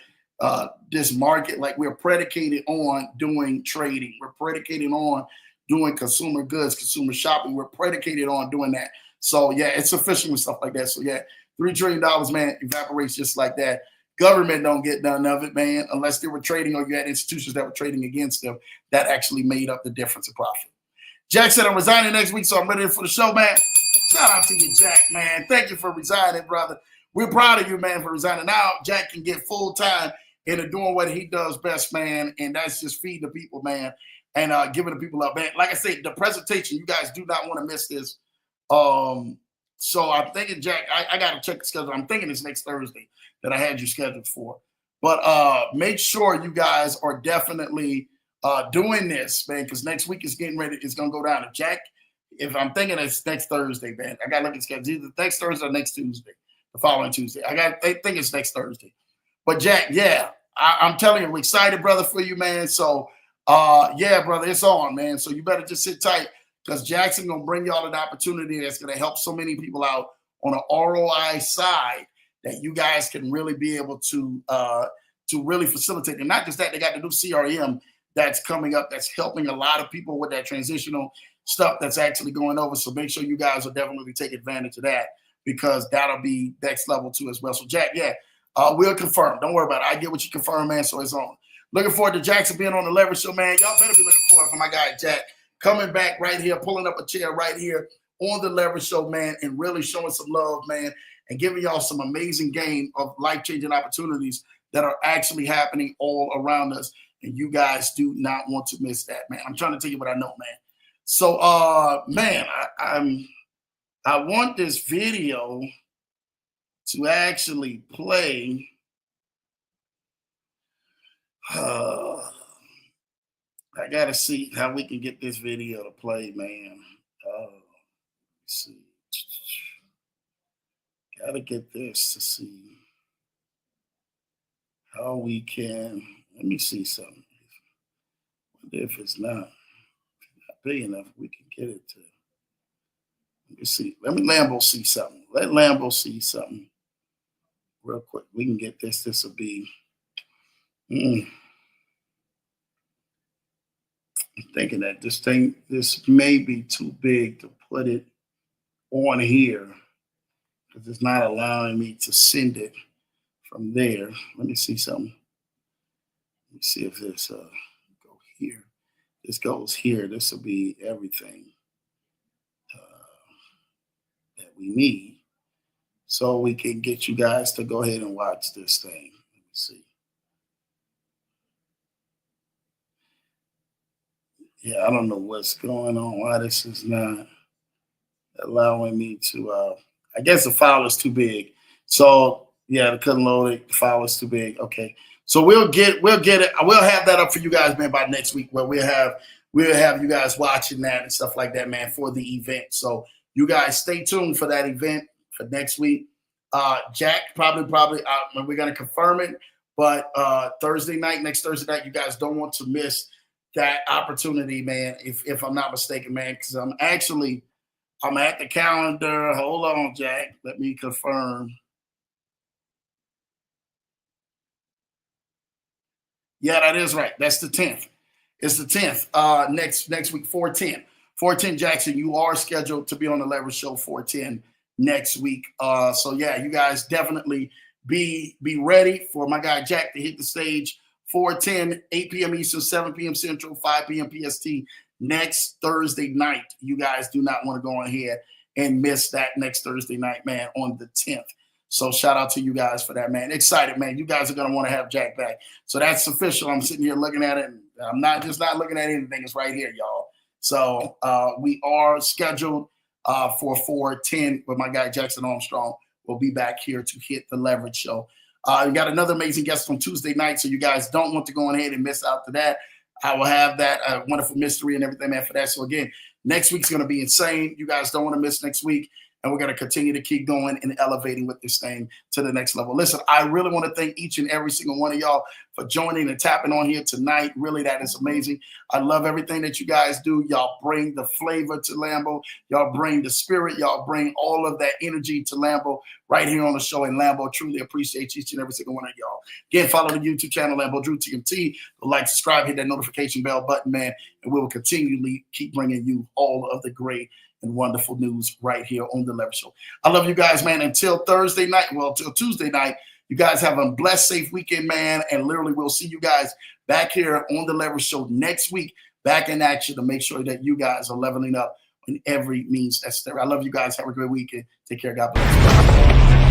this market, like we're predicated on doing trading. We're predicated on doing consumer goods, consumer shopping. We're predicated on doing that. So yeah, it's official and stuff like that. So yeah, $3 trillion, man, evaporates just like that. Government don't get none of it, man, unless they were trading or you had institutions that were trading against them that actually made up the difference in profit. Jack said, I'm resigning next week, so I'm ready for the show, man. Shout out to you, Jack, man. Thank you for resigning, brother. We're proud of you, man, for resigning. Now Jack can get full time into doing what he does best, man, and that's just feeding the people, man, and giving the people up, man. Like I said, the presentation, you guys do not want to miss this. So I'm thinking, Jack, I got to check the schedule. I'm thinking it's next Thursday that I had you scheduled for. But make sure you guys are definitely doing this, man, because next week is getting ready. It's going to go down to Jack. If I'm thinking it's next Thursday, man, I got to look at the schedule. Either next Thursday or next Tuesday, the following Tuesday. I think it's next Thursday. But Jack, yeah, I'm telling you, I'm excited, brother, for you, man. So, yeah, brother, it's on, man. So you better just sit tight because Jackson going to bring y'all an opportunity that's going to help so many people out on an ROI side that you guys can really be able to really facilitate. And not just that, they got the new CRM that's coming up that's helping a lot of people with that transitional stuff that's actually going over. So make sure you guys will definitely take advantage of that because that'll be next level too as well. So, Jack, yeah. We'll confirm. Don't worry about it. I get what you confirm, man, so it's on. Looking forward to Jackson being on the Leverage Show, man. Y'all better be looking forward for my guy, Jack, coming back right here, pulling up a chair right here on the Leverage Show, man, and really showing some love, man, and giving y'all some amazing game of life-changing opportunities that are actually happening all around us, and you guys do not want to miss that, man. I'm trying to tell you what I know, man. So, man, I want this video to actually play. I gotta see how we can get this video to play, man. Let's see. Gotta get this to see how we can. Let me see something. If it's not big enough, we can get it to. Let me see. Let me Lambo see something. Let Lambo see something. Real quick, we can get this. This will be. I'm thinking that this may be too big to put it on here because it's not allowing me to send it from there. Let me see something. Let me see if this go here. This goes here. This will be everything that we need. So we can get you guys to go ahead and watch this thing. Let me see. Yeah, I don't know what's going on. Why this is not allowing me to. I guess the file is too big. So yeah, the couldn't load it. The file is too big. Okay. So we'll get it. We'll have that up for you guys, man, by next week, where we'll have you guys watching that and stuff like that, man, for the event. So you guys stay tuned for that event for next week. Jack probably we're gonna confirm it, but next Thursday night, you guys don't want to miss that opportunity, man. If I'm not mistaken, man, because I'm at the calendar. Hold on, Jack. Let me confirm. Yeah, that is right. That's the 10th. It's the 10th. Next week, 410. 410 Jackson, you are scheduled to be on the Leverage Show 410 next week. So yeah, you guys definitely be ready for my guy Jack to hit the stage 410, 8 p.m. Eastern, 7 p.m. Central, 5 p.m. PST next Thursday night. You guys do not want to go ahead and miss that next Thursday night, man, on the 10th. So shout out to you guys for that, man. Excited, man. You guys are going to want to have Jack back. So that's official. I'm sitting here looking at it. And I'm not looking at anything. It's right here, y'all. So we are scheduled for 410 with my guy Jackson Armstrong. We'll be back here to hit the Leverage Show. We got another amazing guest on Tuesday night, so you guys don't want to go ahead and miss out to that. I will have that wonderful mystery and everything, man, for that. So again, next week's going to be insane. You guys don't want to miss next week. And we're going to continue to keep going and elevating with this thing to the next level. Listen, I really want to thank each and every single one of y'all for joining and tapping on here tonight. Really, that is amazing. I love everything that you guys do. Y'all bring the flavor to Lambo. Y'all bring the spirit. Y'all bring all of that energy to Lambo right here on the show. And Lambo truly appreciates each and every single one of y'all. Again, follow the YouTube channel, Lambo Drew TMT. Like, subscribe, hit that notification bell button, man. And we will continually keep bringing you all of the great and wonderful news right here on the Leverage Show. I love you guys, man. Until Thursday night, well, until Tuesday night, you guys have a blessed, safe weekend, man. And literally, we'll see you guys back here on the Leverage Show next week, back in action to make sure that you guys are leveling up in every means necessary. I love you guys. Have a great weekend. Take care. God bless.